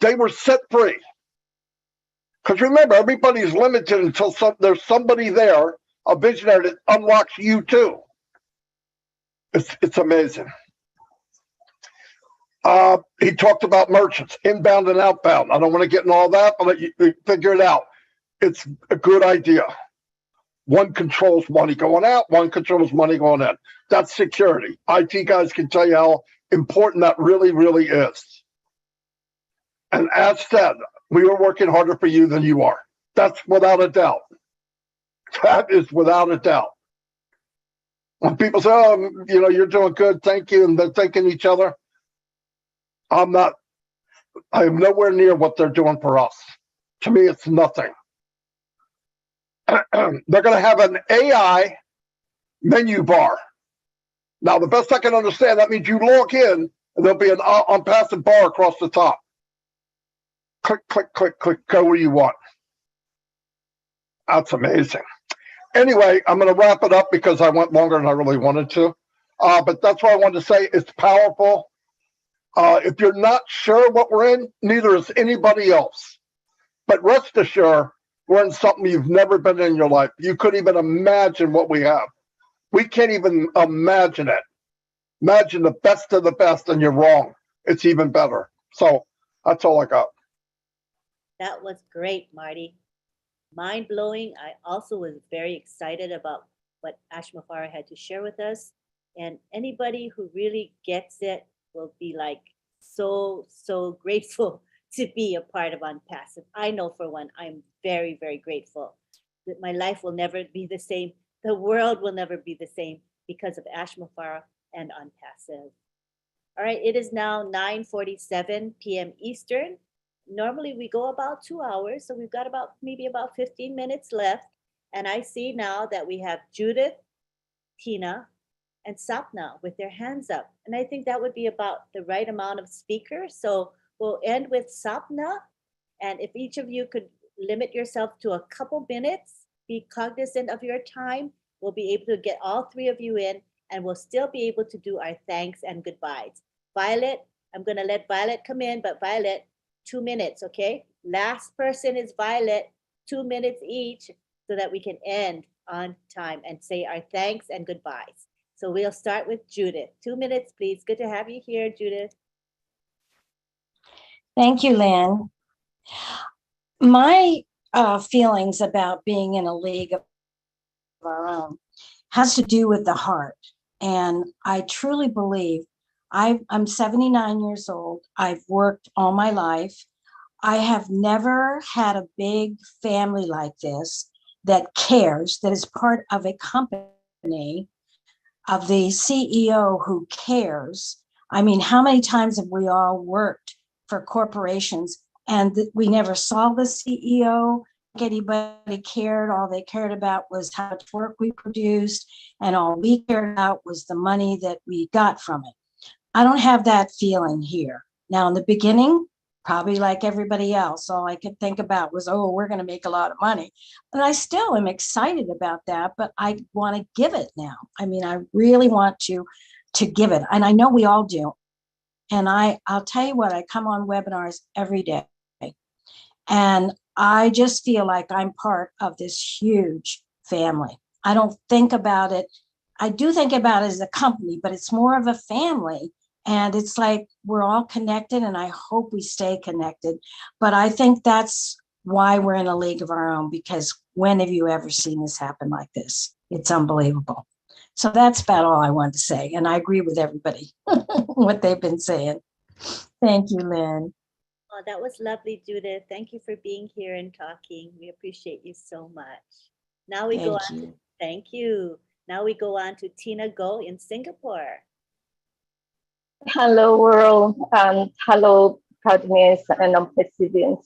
They were set free. Because remember, everybody's limited until there's somebody there, a visionary that unlocks you too. It's amazing. He talked about merchants, inbound and outbound. I don't want to get into all that, but let you figure it out. It's a good idea. One controls money going out, one controls money going in. That's security. IT guys can tell you how important that really, really is. And as said, we are working harder for you than you are. That's without a doubt. That is without a doubt. When people say, oh, you know, you're doing good, thank you, and they're thanking each other, I am nowhere near what they're doing for us. To me, it's nothing. They're going to have an AI menu bar. Now, the best I can understand, that means you log in, and there'll be an Onpassive bar across the top. Click, click, click, click, go where you want. That's amazing. Anyway, I'm going to wrap it up because I went longer than I really wanted to. But that's what I wanted to say. It's powerful. If you're not sure what we're in, neither is anybody else. But rest assured, we're in something you've never been in your life. You couldn't even imagine what we have. We can't even imagine it. Imagine the best of the best, and you're wrong. It's even better. So that's all I got. That was great, Marty. Mind blowing. I also was very excited about what Ashmafara had to share with us. And anybody who really gets it will be like so grateful to be a part of Onpassive. I know for one, I'm very, very grateful. that my life will never be the same. The world will never be the same because of Ash Mufara and Onpassive. All right, it is now 9:47 p.m. Eastern. Normally we go about 2 hours, so we've got maybe about 15 minutes left. And I see now that we have Judith, Tina, and Sapna with their hands up. And I think that would be about the right amount of speakers. So we'll end with Sapna. And if each of you could limit yourself to a couple minutes, be cognizant of your time, we'll be able to get all three of you in, and we'll still be able to do our thanks and goodbyes. Violet, I'm going to let Violet come in, but Violet, 2 minutes, okay? Last person is Violet, 2 minutes each, so that we can end on time and say our thanks and goodbyes. So we'll start with Judith. 2 minutes, please. Good to have you here, Judith. Thank you, Lynn. My feelings about being in a league of our own has to do with the heart. And I truly believe I'm 79 years old. I've worked all my life. I have never had a big family like this that cares, that is part of a company, of the CEO who cares. I mean, how many times have we all worked for corporations and we never saw the CEO? Anybody cared. All they cared about was how much work we produced, and all we cared about was the money that we got from it. I don't have that feeling here. Now, in the beginning, probably like everybody else, all I could think about was, oh, we're going to make a lot of money. And I still am excited about that, but I want to give it now. I mean, I really want to give it. And I know we all do. And I'll tell you what, I come on webinars every day. And I just feel like I'm part of this huge family. I don't think about it. I do think about it as a company, but it's more of a family. And it's like we're all connected, and I hope we stay connected. But I think that's why we're in a league of our own, because when have you ever seen this happen like this? It's unbelievable. So that's about all I wanted to say. And I agree with everybody, what they've been saying. Thank you, Lynn. Oh, that was lovely, Judith. Thank you for being here and talking. We appreciate you so much. Now we go on. Thank you. Now we go on to Tina Go in Singapore. Hello, world. Hello, Proudness and Onpassivians.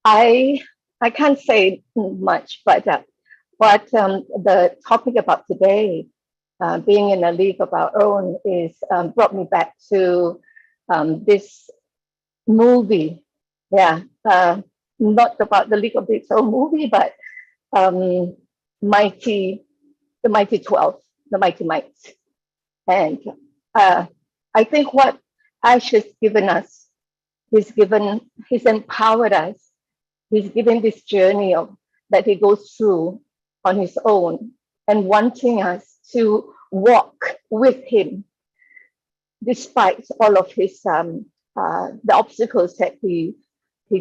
I can't say much, but what the topic about today, being in a league of our own, is brought me back to this movie. Yeah, not about the League of its own movie, but the Mighty 12, the Mighty Mites. And I think what Ash has given us, he's empowered us. He's given this journey that he goes through on his own, and wanting us to walk with him, despite all of his the obstacles that he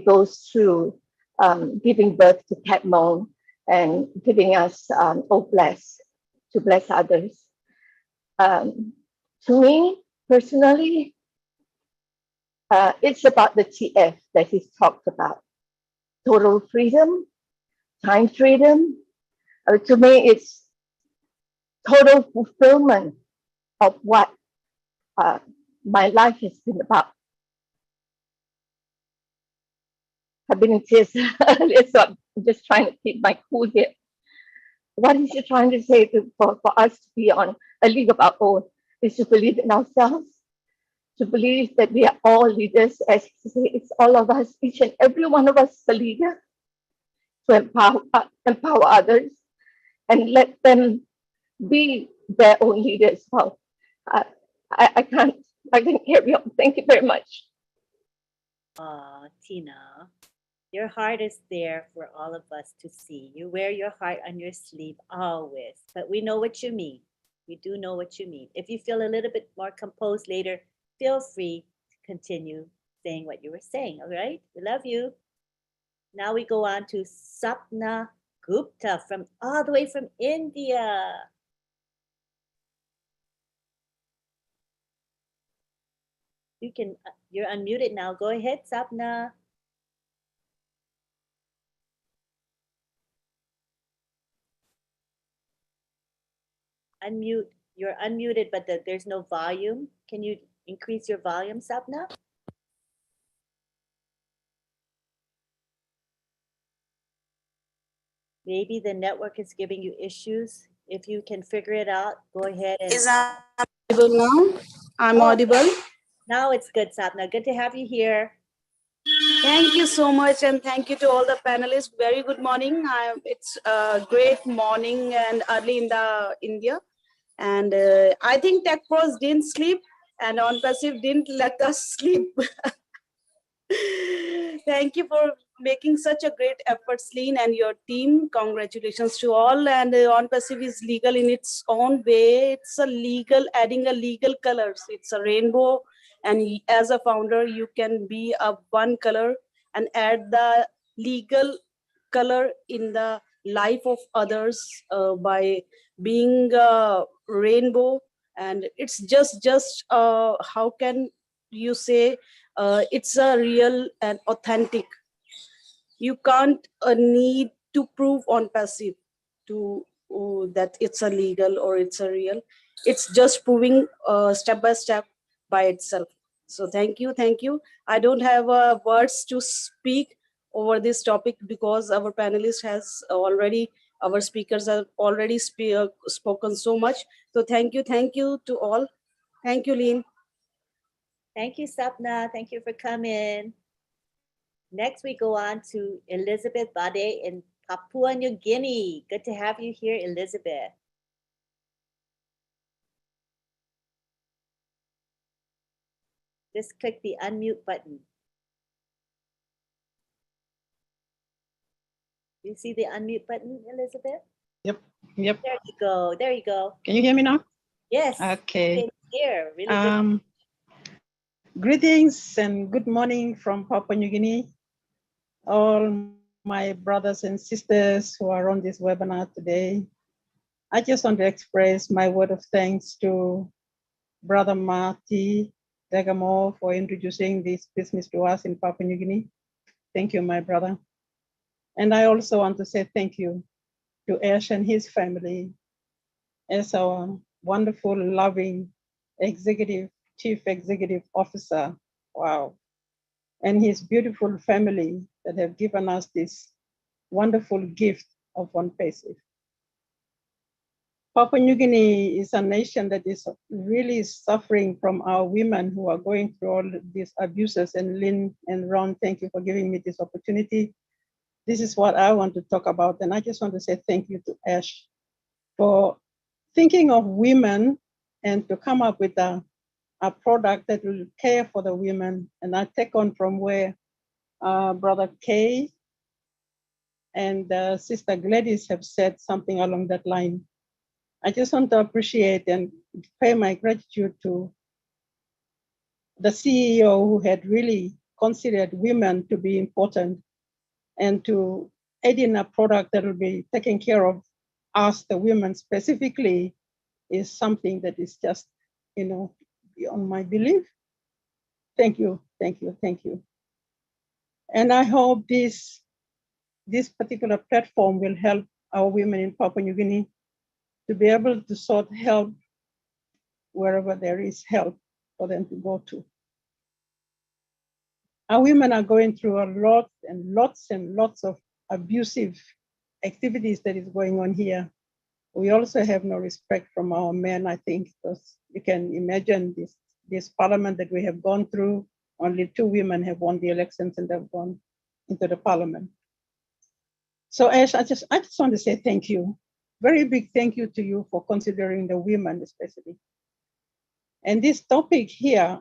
goes through, giving birth to Catmull and giving us to bless others. To me, personally, it's about the TF that he's talked about. Total freedom, time freedom. To me, it's total fulfillment of what my life has been about. I've been in tears, so I'm just trying to keep my cool here. What is he trying to say for us to be on a league of our own? Is to believe in ourselves, to believe that we are all leaders, as he says, it's all of us, each and every one of us is a leader, to empower others and let them be their own leaders. Well, I can't carry on. Thank you very much. Tina, your heart is there for all of us to see. You wear your heart on your sleeve always, but we know what you mean. We do know what you mean. If you feel a little bit more composed later, feel free to continue saying what you were saying, all right? We love you. Now we go on to Sapna Gupta from all the way from India. You're unmuted now. Go ahead, Sapna. unmute. You're unmuted, but there's no volume. Can you increase your volume, Sapna? Maybe the network is giving you issues. If you can figure it out, go ahead and. Is audible now? I'm audible. Now it's good, Sapna. Good to have you here. Thank you so much, and thank you to all the panelists. Very good morning. It's a great morning and early in the India, and I think Tech Pros didn't sleep, and Onpassive didn't let us sleep. Thank you for making such a great effort, Celine, and your team. Congratulations to all. And Onpassive is legal in its own way. It's a legal, adding a legal colors. It's a rainbow. And as a founder, you can be a one color and add the legal color in the life of others by being a rainbow. And it's just how can you say it's a real and authentic. You can't need to prove Onpassive to that it's a legal or it's a real. It's just proving step by step by itself. So thank you. I don't have words to speak over this topic because our panelist has already, our speakers have already spoken so much. So thank you to all. Thank you, Lynn. Thank you, Sapna. Thank you for coming. Next, we go on to Elizabeth Bade in Papua New Guinea. Good to have you here, Elizabeth. Just click the unmute button. You see the unmute button, Elizabeth? Yep. There you go. Can you hear me now? Yes. Okay. Here, really good. Greetings and good morning from Papua New Guinea. All my brothers and sisters who are on this webinar today. I just want to express my word of thanks to Brother Marty Degamo for introducing this business to us in Papua New Guinea. Thank you, my brother. And I also want to say thank you to Ash and his family as our wonderful, loving chief executive officer. Wow. And his beautiful family that have given us this wonderful gift of Onpassive. Papua New Guinea is a nation that is really suffering from our women who are going through all these abuses. And Lynn and Ron, thank you for giving me this opportunity. This is what I want to talk about. And I just want to say thank you to Ash for thinking of women and to come up with a product that will care for the women. And I take on from where Brother Kay and Sister Gladys have said something along that line. I just want to appreciate and pay my gratitude to the CEO who had really considered women to be important and to add in a product that will be taking care of us, the women specifically, is something that is just, beyond my belief. Thank you. And I hope this particular platform will help our women in Papua New Guinea to be able to sort help wherever there is help for them to go to. Our women are going through a lot and lots of abusive activities that is going on here. We also have no respect from our men, I think, because you can imagine this parliament that we have gone through. Only 2 women have won the elections and they've gone into the parliament. So Ash, I just want to say thank you. Very big thank you to you for considering the women especially. And this topic here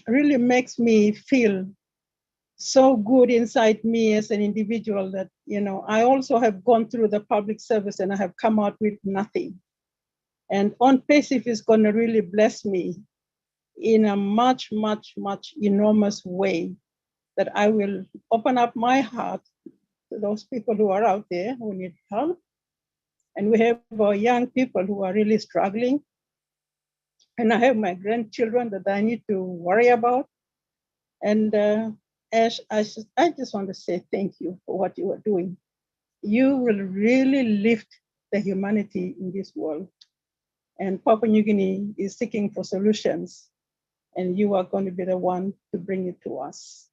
really makes me feel so good inside me as an individual that, I also have gone through the public service and I have come out with nothing. And Onpassive is going to really bless me in a much enormous way, that I will open up my heart to those people who are out there who need help. And we have our young people who are really struggling. And I have my grandchildren that I need to worry about. And Ash, I just want to say thank you for what you are doing. You will really lift the humanity in this world. And Papua New Guinea is seeking for solutions, and you are going to be the one to bring it to us.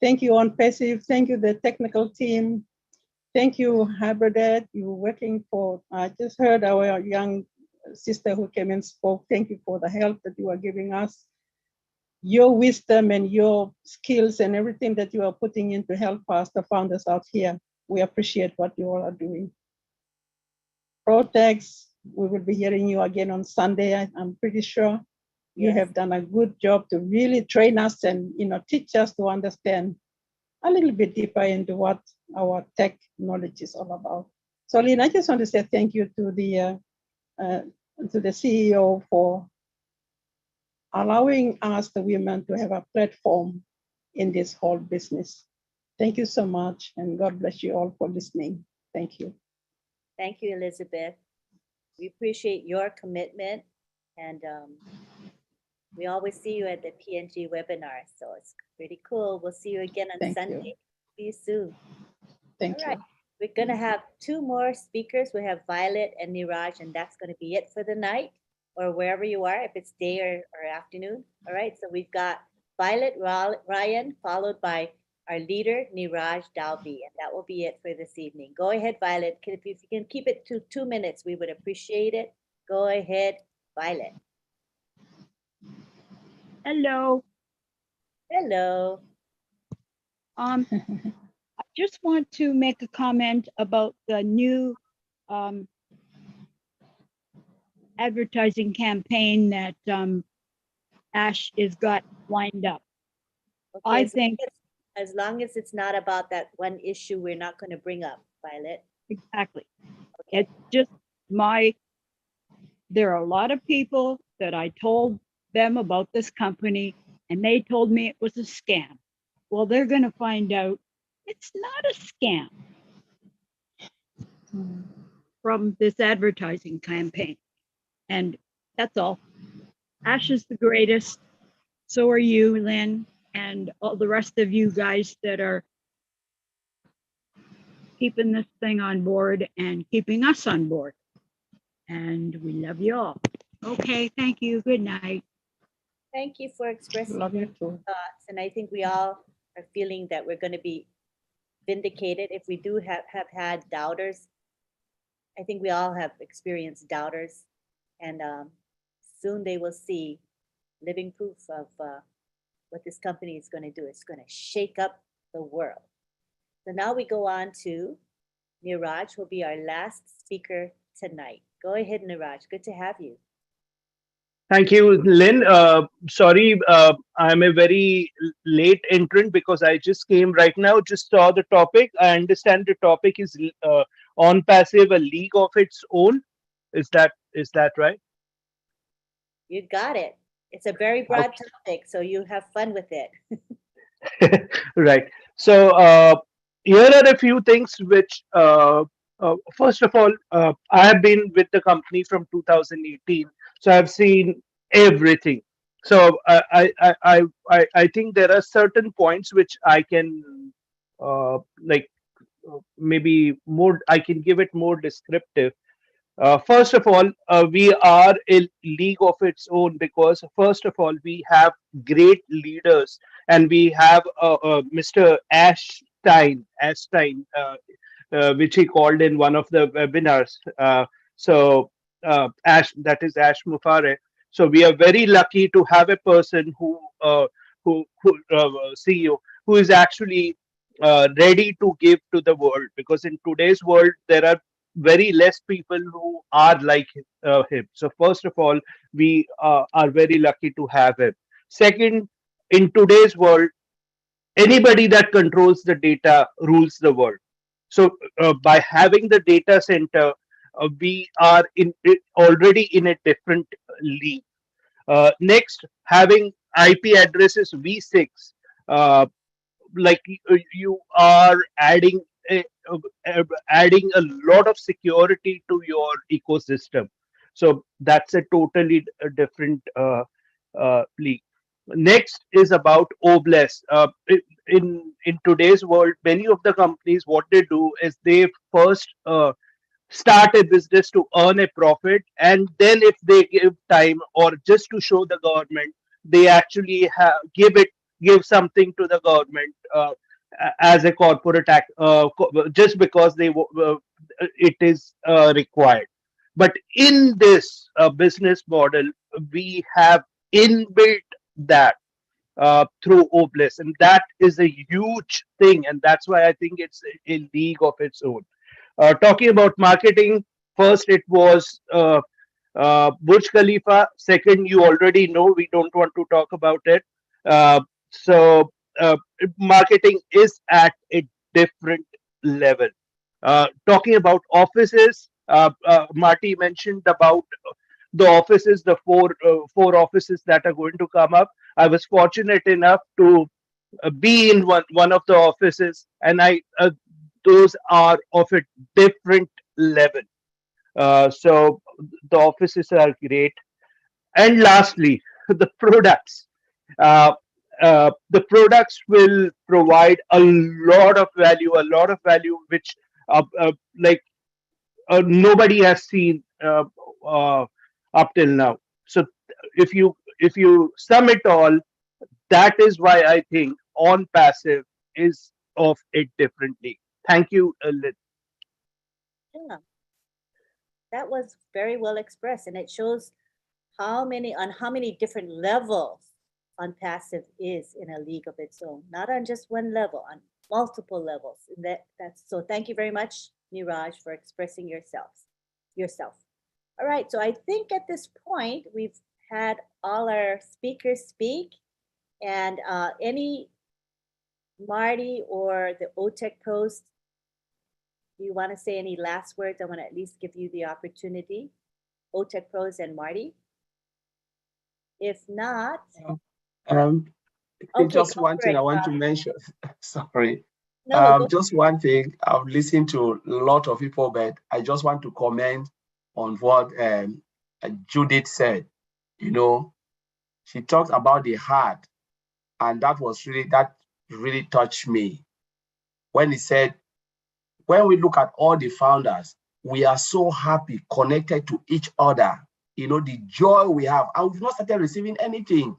Thank you, Onpassive. Thank you, the technical team. Thank you, Hybridad. You're working for, I just heard our young sister who came and spoke. Thank you for the help that you are giving us. Your wisdom and your skills and everything that you are putting in to help us, the founders out here. We appreciate what you all are doing. Protex, we will be hearing you again on Sunday. I'm pretty sure you have done a good job to really train us and teach us to understand a little bit deeper into what our tech knowledge is all about. So, Lynn, I just want to say thank you to the CEO for allowing us, the women, to have a platform in this whole business. Thank you so much, and God bless you all for listening. Thank you. Thank you, Elizabeth. We appreciate your commitment, and we always see you at the PNG webinar, so it's pretty cool. We'll see you again on Sunday. See you soon. Thank you. We're going to have two more speakers. We have Violet and Niraj, and that's going to be it for the night, or wherever you are, if it's day or afternoon. All right, so we've got Violet Ryan, followed by our leader, Niraj Dalby, and that will be it for this evening. Go ahead, Violet. If you can keep it to 2 minutes, we would appreciate it. Go ahead, Violet. Hello. Hello. I just want to make a comment about the new advertising campaign that Ash has got lined up. Okay, I think as long as it's not about that one issue we're not going to bring up, Violet. Exactly. Okay. It's just there are a lot of people that I told them about this company, and they told me it was a scam. Well, they're going to find out it's not a scam from this advertising campaign. And that's all. Ash is the greatest. So are you, Lynn, and all the rest of you guys that are keeping this thing on board and keeping us on board. And we love you all. Okay, thank you. Good night. Thank you for expressing your thoughts. And I think we all are feeling that we're going to be vindicated if we do have had doubters. I think we all have experienced doubters. And soon they will see living proof of what this company is going to do. It's going to shake up the world. So now we go on to Niraj, who will be our last speaker tonight. Go ahead, Niraj. Good to have you. Thank you, Lynn. Sorry, I'm a very late entrant because I just came right now, just saw the topic. I understand the topic is Onpassive, a league of its own. Is that right? You got it. It's a very broad topic, so you have fun with it. Right. So here are a few things which, first of all, I have been with the company from 2018, so I've seen everything. So I think there are certain points which I can maybe more. I can give it more descriptive. First of all, we are a league of its own because, first of all, we have great leaders, and we have Mr. Ashstein, which he called in one of the webinars. Ash, that is Ash Mufare. So we are very lucky to have a person who CEO who is actually ready to give to the world, because in today's world there are very less people who are like him. So first of all, we are very lucky to have him. Second, in today's world, anybody that controls the data rules the world. So by having the data center, we are already in a different league. Next, having IP addresses v6, you are adding a lot of security to your ecosystem. So that's a totally different league. Next is about OBLES. In today's world, many of the companies, what they do is they first start a business to earn a profit, and then if they give time or just to show the government, they actually give something to the government as a corporate act, just because it is required. But in this business model, we have inbuilt that through Oblis, and that is a huge thing, and that's why I think it's a league of its own. Talking about marketing, first it was Burj Khalifa. Second, you already know, we don't want to talk about it. So marketing is at a different level. Talking about offices, Marty mentioned about the offices, the four offices that are going to come up. I was fortunate enough to be in one of the offices, and I those are of a different level. So the offices are great. And lastly, the products. Uh, the products will provide a lot of value, which like nobody has seen uh, up till now. So if you sum it all, that is why I think on passive is of a different league. Thank you, Lynn. Yeah, that was very well expressed, and it shows how many different levels Onpassive is in a league of its own, not on just one level, on multiple levels. And that's so. Thank you very much, Niraj, for expressing yourself. All right, so I think at this point we've had all our speakers speak, and any Marty or the OTEC pros, do you want to say any last words? I want to at least give you the opportunity, OTEC pros and Marty. If not, Um, okay, just go one for thing it. I want to mention. Sorry. No, go. Just one thing. I've listened to a lot of people, but I just want to comment on what Judith said. You know, she talked about the heart, and that really touched me when he said, when we look at all the founders, we are so happy, connected to each other. You know, the joy we have, and we've not started receiving anything.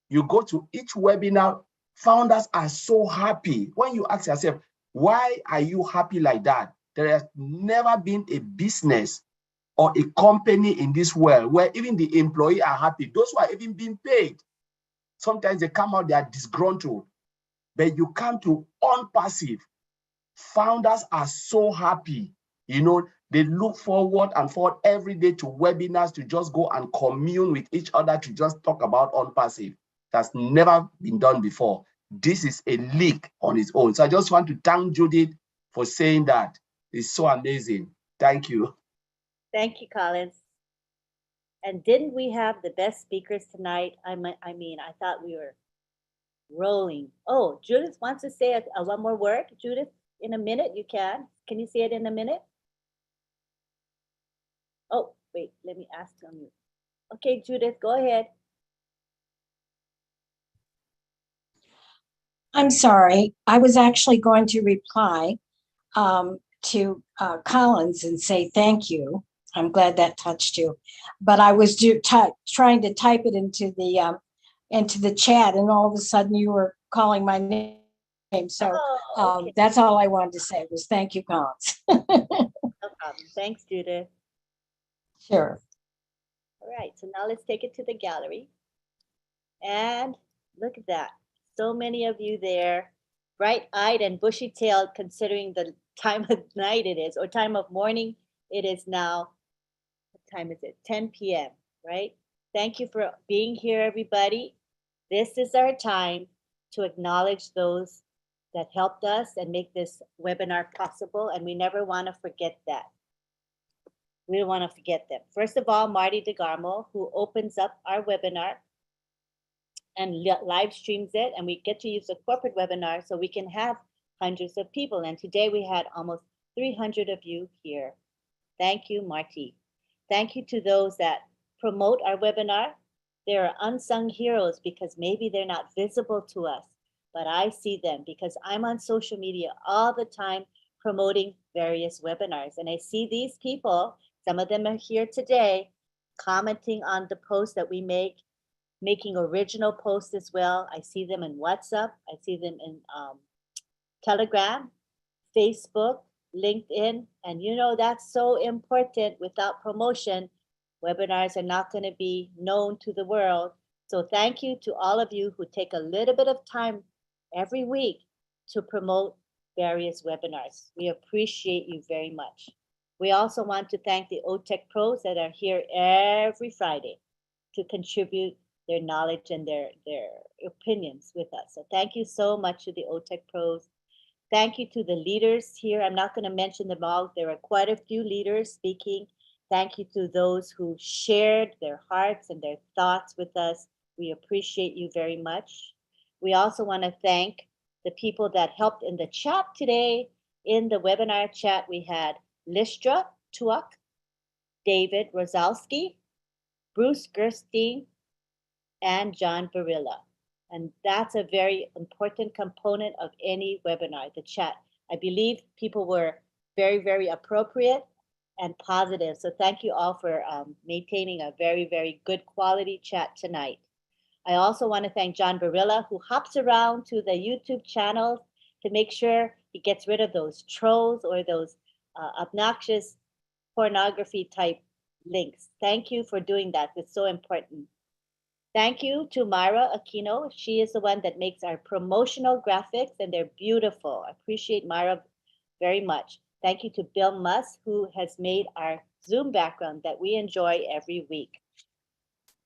You go to each webinar, founders are so happy. When you ask yourself, why are you happy like that? There has never been a business or a company in this world where even the employee are happy. Those who are even being paid, sometimes they come out, they are disgruntled. But you come to Onpassive, founders are so happy. You know, they look forward every day to webinars, to just go and commune with each other, to just talk about Onpassive. That's never been done before. This is a league on its own. So I just want to thank Judith for saying that. It's so amazing. Thank you. Thank you, Collins. And didn't we have the best speakers tonight? I mean, I thought we were rolling. Oh, Judith wants to say one more word. Judith, in a minute, you can. Can you say it in a minute? Oh, wait, let me ask you. Okay, Judith, go ahead. I'm sorry. I was actually going to reply to Collins and say thank you. I'm glad that touched you, but I was trying to type it into the chat, and all of a sudden you were calling my name. So okay. That's all I wanted to say was thank you, Collins. No problem. Thanks, Judith. Sure. All right, so now let's take it to the gallery. And look at that. So many of you there, bright-eyed and bushy-tailed, considering the time of night it is, or time of morning it is now. What time is it? 10 p.m., right? Thank you for being here, everybody. This is our time to acknowledge those that helped us and make this webinar possible, and we never want to forget that. We don't want to forget them. First of all, Marty DeGarmo, who opens up our webinar and live streams it, and we get to use a corporate webinar so we can have hundreds of people. And today we had almost 300 of you here. Thank you, Marty. Thank you to those that promote our webinar. They are unsung heroes because maybe they're not visible to us, but I see them because I'm on social media all the time promoting various webinars. And I see these people, some of them are here today, commenting on the posts that we make, making original posts as well. I see them in WhatsApp. I see them in Telegram, Facebook, LinkedIn. And you know, that's so important. Without promotion, webinars are not going to be known to the world. So thank you to all of you who take a little bit of time every week to promote various webinars. We appreciate you very much. We also want to thank the OTech pros that are here every Friday to contribute their knowledge and their opinions with us. So thank you so much to the OTech pros. Thank you to the leaders here. I'm not going to mention them all. There are quite a few leaders speaking. Thank you to those who shared their hearts and their thoughts with us. We appreciate you very much. We also want to thank the people that helped in the chat today. In the webinar chat, we had Listra Tuak, David Rosalski, Bruce Gerstein, and John Barilla. And that's a very important component of any webinar, the chat. I believe people were very, very appropriate and positive. So thank you all for maintaining a very, very good quality chat tonight. I also want to thank John Barilla, who hops around to the YouTube channels to make sure he gets rid of those trolls or those obnoxious pornography type links. Thank you for doing that. It's so important. Thank you to Myra Aquino. She is the one that makes our promotional graphics, and they're beautiful. I appreciate Myra very much. Thank you to Bill Musk, who has made our Zoom background that we enjoy every week.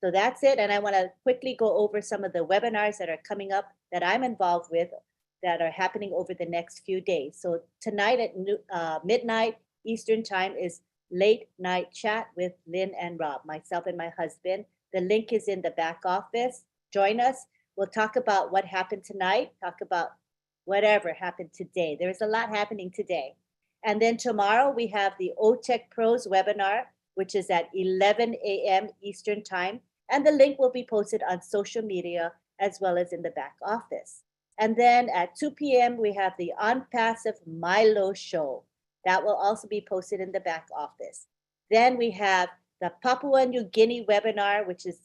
So that's it. And I want to quickly go over some of the webinars that are coming up that I'm involved with that are happening over the next few days. So tonight at midnight Eastern time is Late Night Chat with Lynn and Rob, myself and my husband. The link is in the back office. Join us. We'll talk about what happened tonight, talk about whatever happened today. There's a lot happening today. And then tomorrow we have the OTech Pros webinar, which is at 11 a.m. Eastern time. And the link will be posted on social media as well as in the back office. And then at 2 p.m. we have the Onpassive Milo show. That will also be posted in the back office. Then we have the Papua New Guinea webinar, which is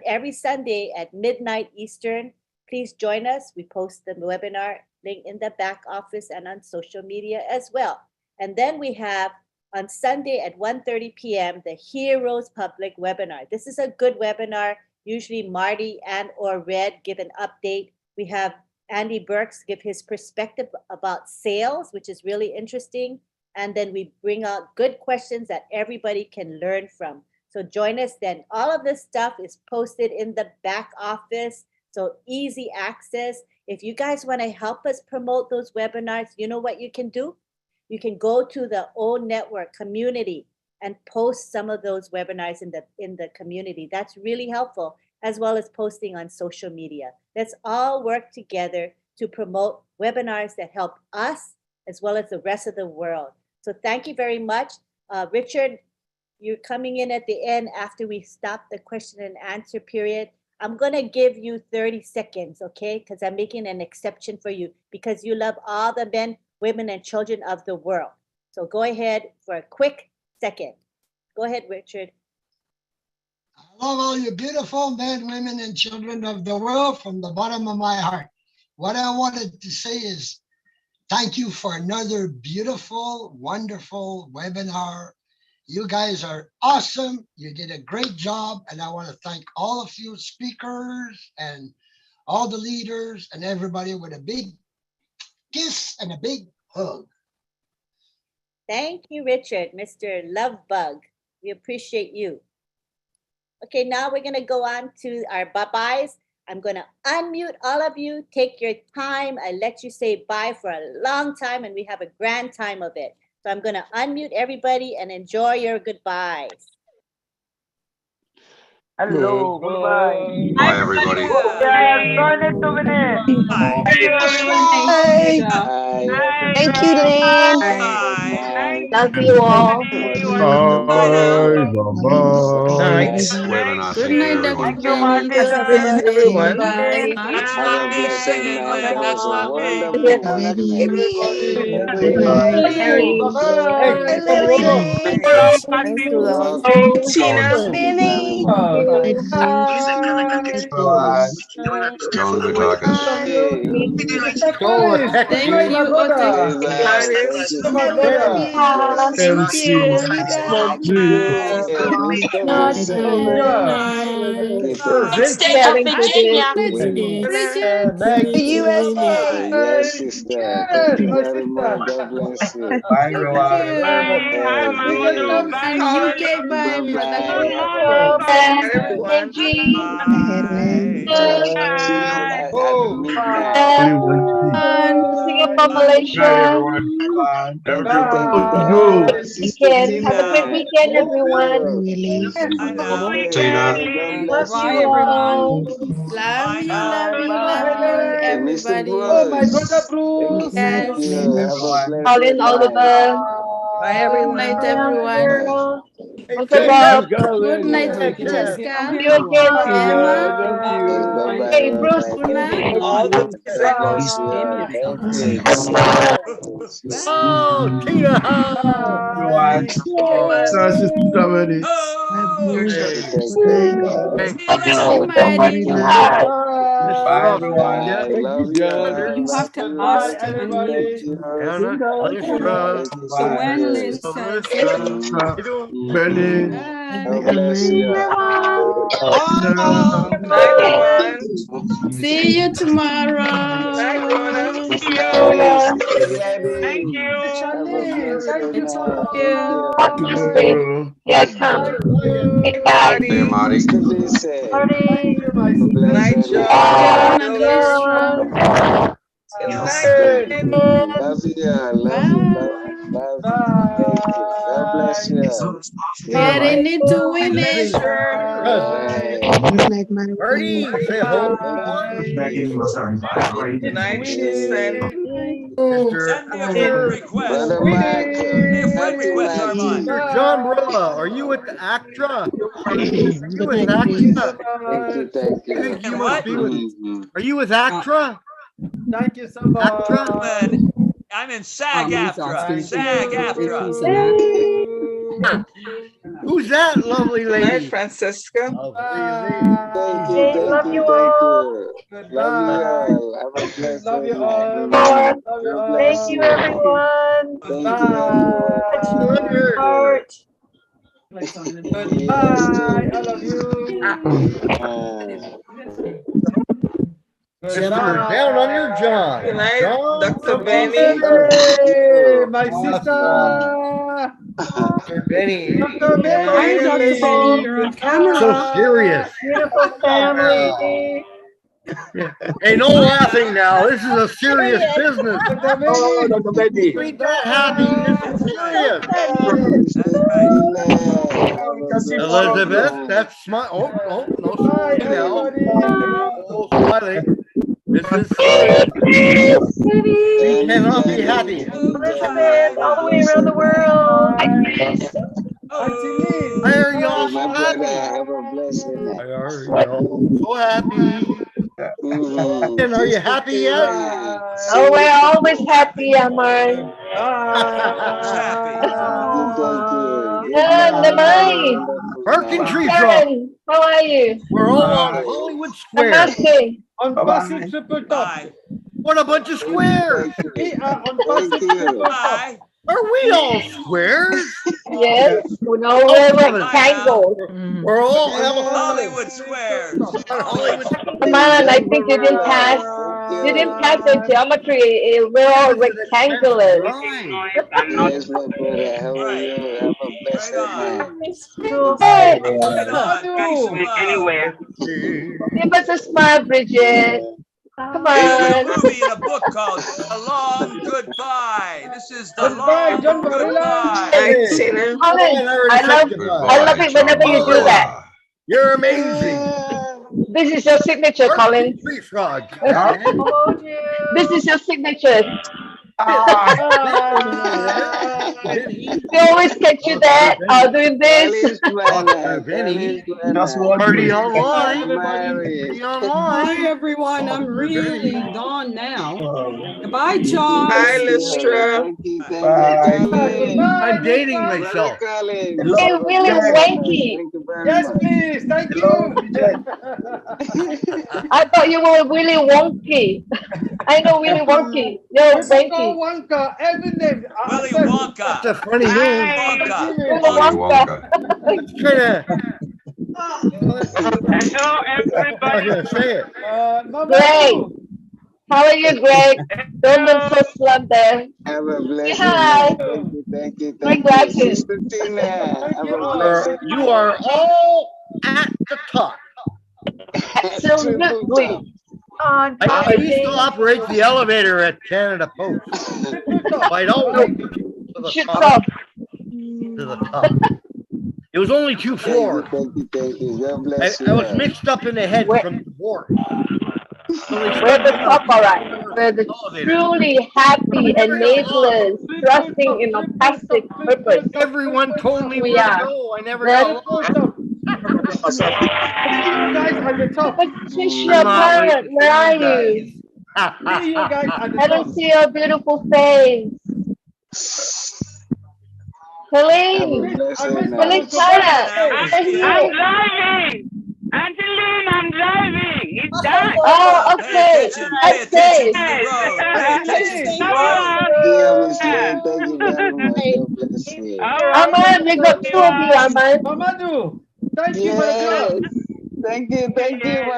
every Sunday at midnight Eastern. Please join us. We post the webinar link in the back office and on social media as well. And then we have on Sunday at 1:30 p.m. the Heroes Public webinar. This is a good webinar. Usually Marty and or Red give an update. We have Andy Burks give his perspective about sales, which is really interesting. And then we bring out good questions that everybody can learn from. So join us then. All of this stuff is posted in the back office, so easy access. If you guys want to help us promote those webinars, you know what you can do? You can go to the O Network community and post some of those webinars in the community. That's really helpful, as well as posting on social media. Let's all work together to promote webinars that help us as well as the rest of the world. So thank you very much. Richard, you're coming in at the end after we stop the question and answer period. I'm going to give you 30 seconds, okay? Because I'm making an exception for you because you love all the men, women, and children of the world. So go ahead for a quick second. Go ahead, Richard. I love all you beautiful men, women, and children of the world from the bottom of my heart. What I wanted to say is thank you for another beautiful, wonderful webinar. You guys are awesome. You did a great job. And I want to thank all of you speakers and all the leaders and everybody with a big kiss and a big hug. Thank you, Richard, Mr. Lovebug. We appreciate you. Okay, now we're going to go on to our bye-byes. I'm going to unmute all of you. Take your time. I let you say bye for a long time, and we have a grand time of it. So I'm going to unmute everybody and enjoy your goodbyes. Hello, goodbye. Bye, everybody. Yeah, join in 2 minutes. Bye. Bye. Thank you, Lynn. Love you all. Good night, Dr. Thank you, Benny. Martin. Have a blessed day. Everyone. Bye. Have a blessed night. That was a wonderful, Yes, wonderful. Good night. Bye. Thanks to the Okay. host. Thank you very much. Tell them to talk us. Thank you, Otto. Thank you. Thank you, Olga. Mr. Vincent. Stay up, Virginia. Bridget. The USA. Yes, sister. Thank you very much. God bless you. Bye, Thank everyone. you. And UK, bye, Brother Chris. Benji. See you at midnight. Singapore, Night, Malaysia. everyone. Bye. Thank you. Thank you. Weekend. Have a great weekend, everyone. Tina. God bless Bye, you. everyone. Love you, love you, love you, Okay, Mr. everybody. Oh, my Bruce. brother Bruce. Thank Yes. you. Have a Everyone. Colin, blessed Oliver. Bye, Good night, everyone. Girl. Hey, Uncle Ted, Bob. Good night, take care. Francesca. You again, Emma. Okay, bye-bye. Hey, Bruce. Bye-bye. Una. God bless you. Thank you. Bless you. Oh, Tina. Everyone. Thank you. Thank you, Mighty. Bye, everyone. Bye. Love you. You have to Bye. ask to Thank unmute. you. Alicia. Thank you, So Bye. when sister. Lynn says, Benny. God bless you. See you tomorrow. Bye, Sister Gladys. Have a blessed night. Thank you. Tomorrow. Yes, come. Good night. Hey, Marty. Mr. Vincent. Party. Have a blessed John night. and Lystra. Love you. Love you. Love Bye. you. Love you. Thank you. God bless you. Getting into winning. Bye. Marty, say hello. Brother Michael. Happy Mikey. Mr. John Brilla, are you with the ACTRA? You with ACTRA? Thank you. Thank I think you. you must be with. Mhm. Are you with ACTRA? thank you so much. ACTRA? I'm in SAG-AFTRA. SAG-AFTRA. Who's that lovely lady? Francesca. Thank you. Thank you. Thank you. Love you all. Have a blessed Love you night. all. God Love you bless Thank you, you. everyone. Thank you, everyone. Heart. Yes, Bye. I too. love you. Mr. Down on your John. Good night, John Dr. from Benny. Hey, my Awesome. sister. Dr. Benny. Dr. Hi, Dr. Benny. Benny. You're on camera. So serious. Beautiful family. Hey, no laughing now. This is a serious business. Dr. Oh, Benny. Dr. Betty. Treat that happy. This is serious. Elizabeth, that's smile. Oh, no Bye, smiling now. everybody. Oh, smiling. This is serious. We cannot be happy. Elizabeth, all the way around the world. Why are y'all so happy? Have a blessed night. Why are y'all so happy? And are you happy yet? Oh, we're always happy, Amar. Namai. Barkentry Frog. Karen, how are you? We're all on Hollywood Square. Namaste. Onpassive triple top. What a bunch of squares. We are Onpassive triple top. Are we all squares? Yes, no, we're rectangles. We're all Hollywood Squares. Come on, I think you didn't pass. You didn't pass the geometry. We're all rectangular. Yes, my brother. How are you? Have a blessed night. Anywhere. Give us a smile, Bridget. Come There's a on. movie in a book called A Long Goodbye. This is the Goodbye, long John goodbye. Colin, I love it whenever you do that. You're amazing. This is your signature, Colin. Tree Frog. This is your signature. We always catch you there doing this. Just want Party to online. Married. Hi, everyone. I'm really gone now. Goodbye, Charles. Hi, Lystra. I'm dating myself. Hey, Willy Wanky. Yes, please. Thank you. I thought you were Willy Wonky. I know Willy Wonky. No, Wanky. Wonka. Every name. Willy Wonka. That's a funny name. Willy Wonka. Hello, everybody. I'm gonna say it. Greg. How are you, Greg? Don't look so slumped there. Have a blessed Hi. night. Thank you. Greg Thank you. Larson. Sister Tina. Have a blessed You are all at the top. Absolutely. I used to operate the elevator at Canada Post. I don't wait to the top. To the top. It was only 2 floors. Thank you. God bless you. I was mixed up in the head from divorce. We're at the top, all right. We're the truly happy enablers, trusting in a passive purpose. Everyone told me we where to are. go. I never Then- know. You guys on the top. Patricia Parrott, where are you? You guys on the I don't top. see your beautiful face. Helene, Helene Tara, I'm driving. Angeline, I'm driving. It's done. Oh, okay. That's safe. Thank you very much. God bless you. Aman, we got 2 of you, Aman. Mamadou, thank you for the job. Thank you, my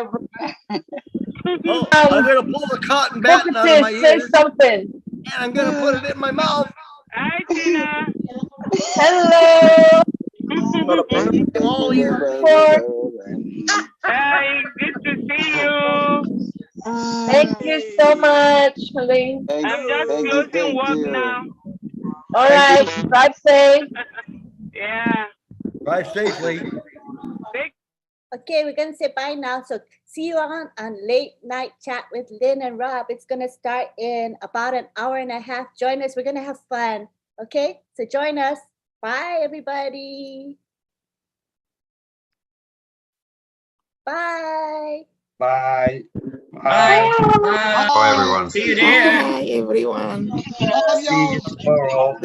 brother. Oh, I'm gonna pull the cotton batting out of my Say ears, something. and I'm gonna put it in my mouth. Hi, Tina. Hello. All ears. Hi, good to see you. Thank you so much, Helene. I'm just closing work now. All right, drive safe. Yeah. Drive safely. Okay, we're gonna say bye now. So see you on Late Night Chat with Lynn and Rob. It's gonna start in about an hour and a half. Join us. We're gonna have fun. Okay, so join us. Bye, everybody. Bye. Bye. Bye. Bye, everyone. See you there. Hi, everyone. See you tomorrow.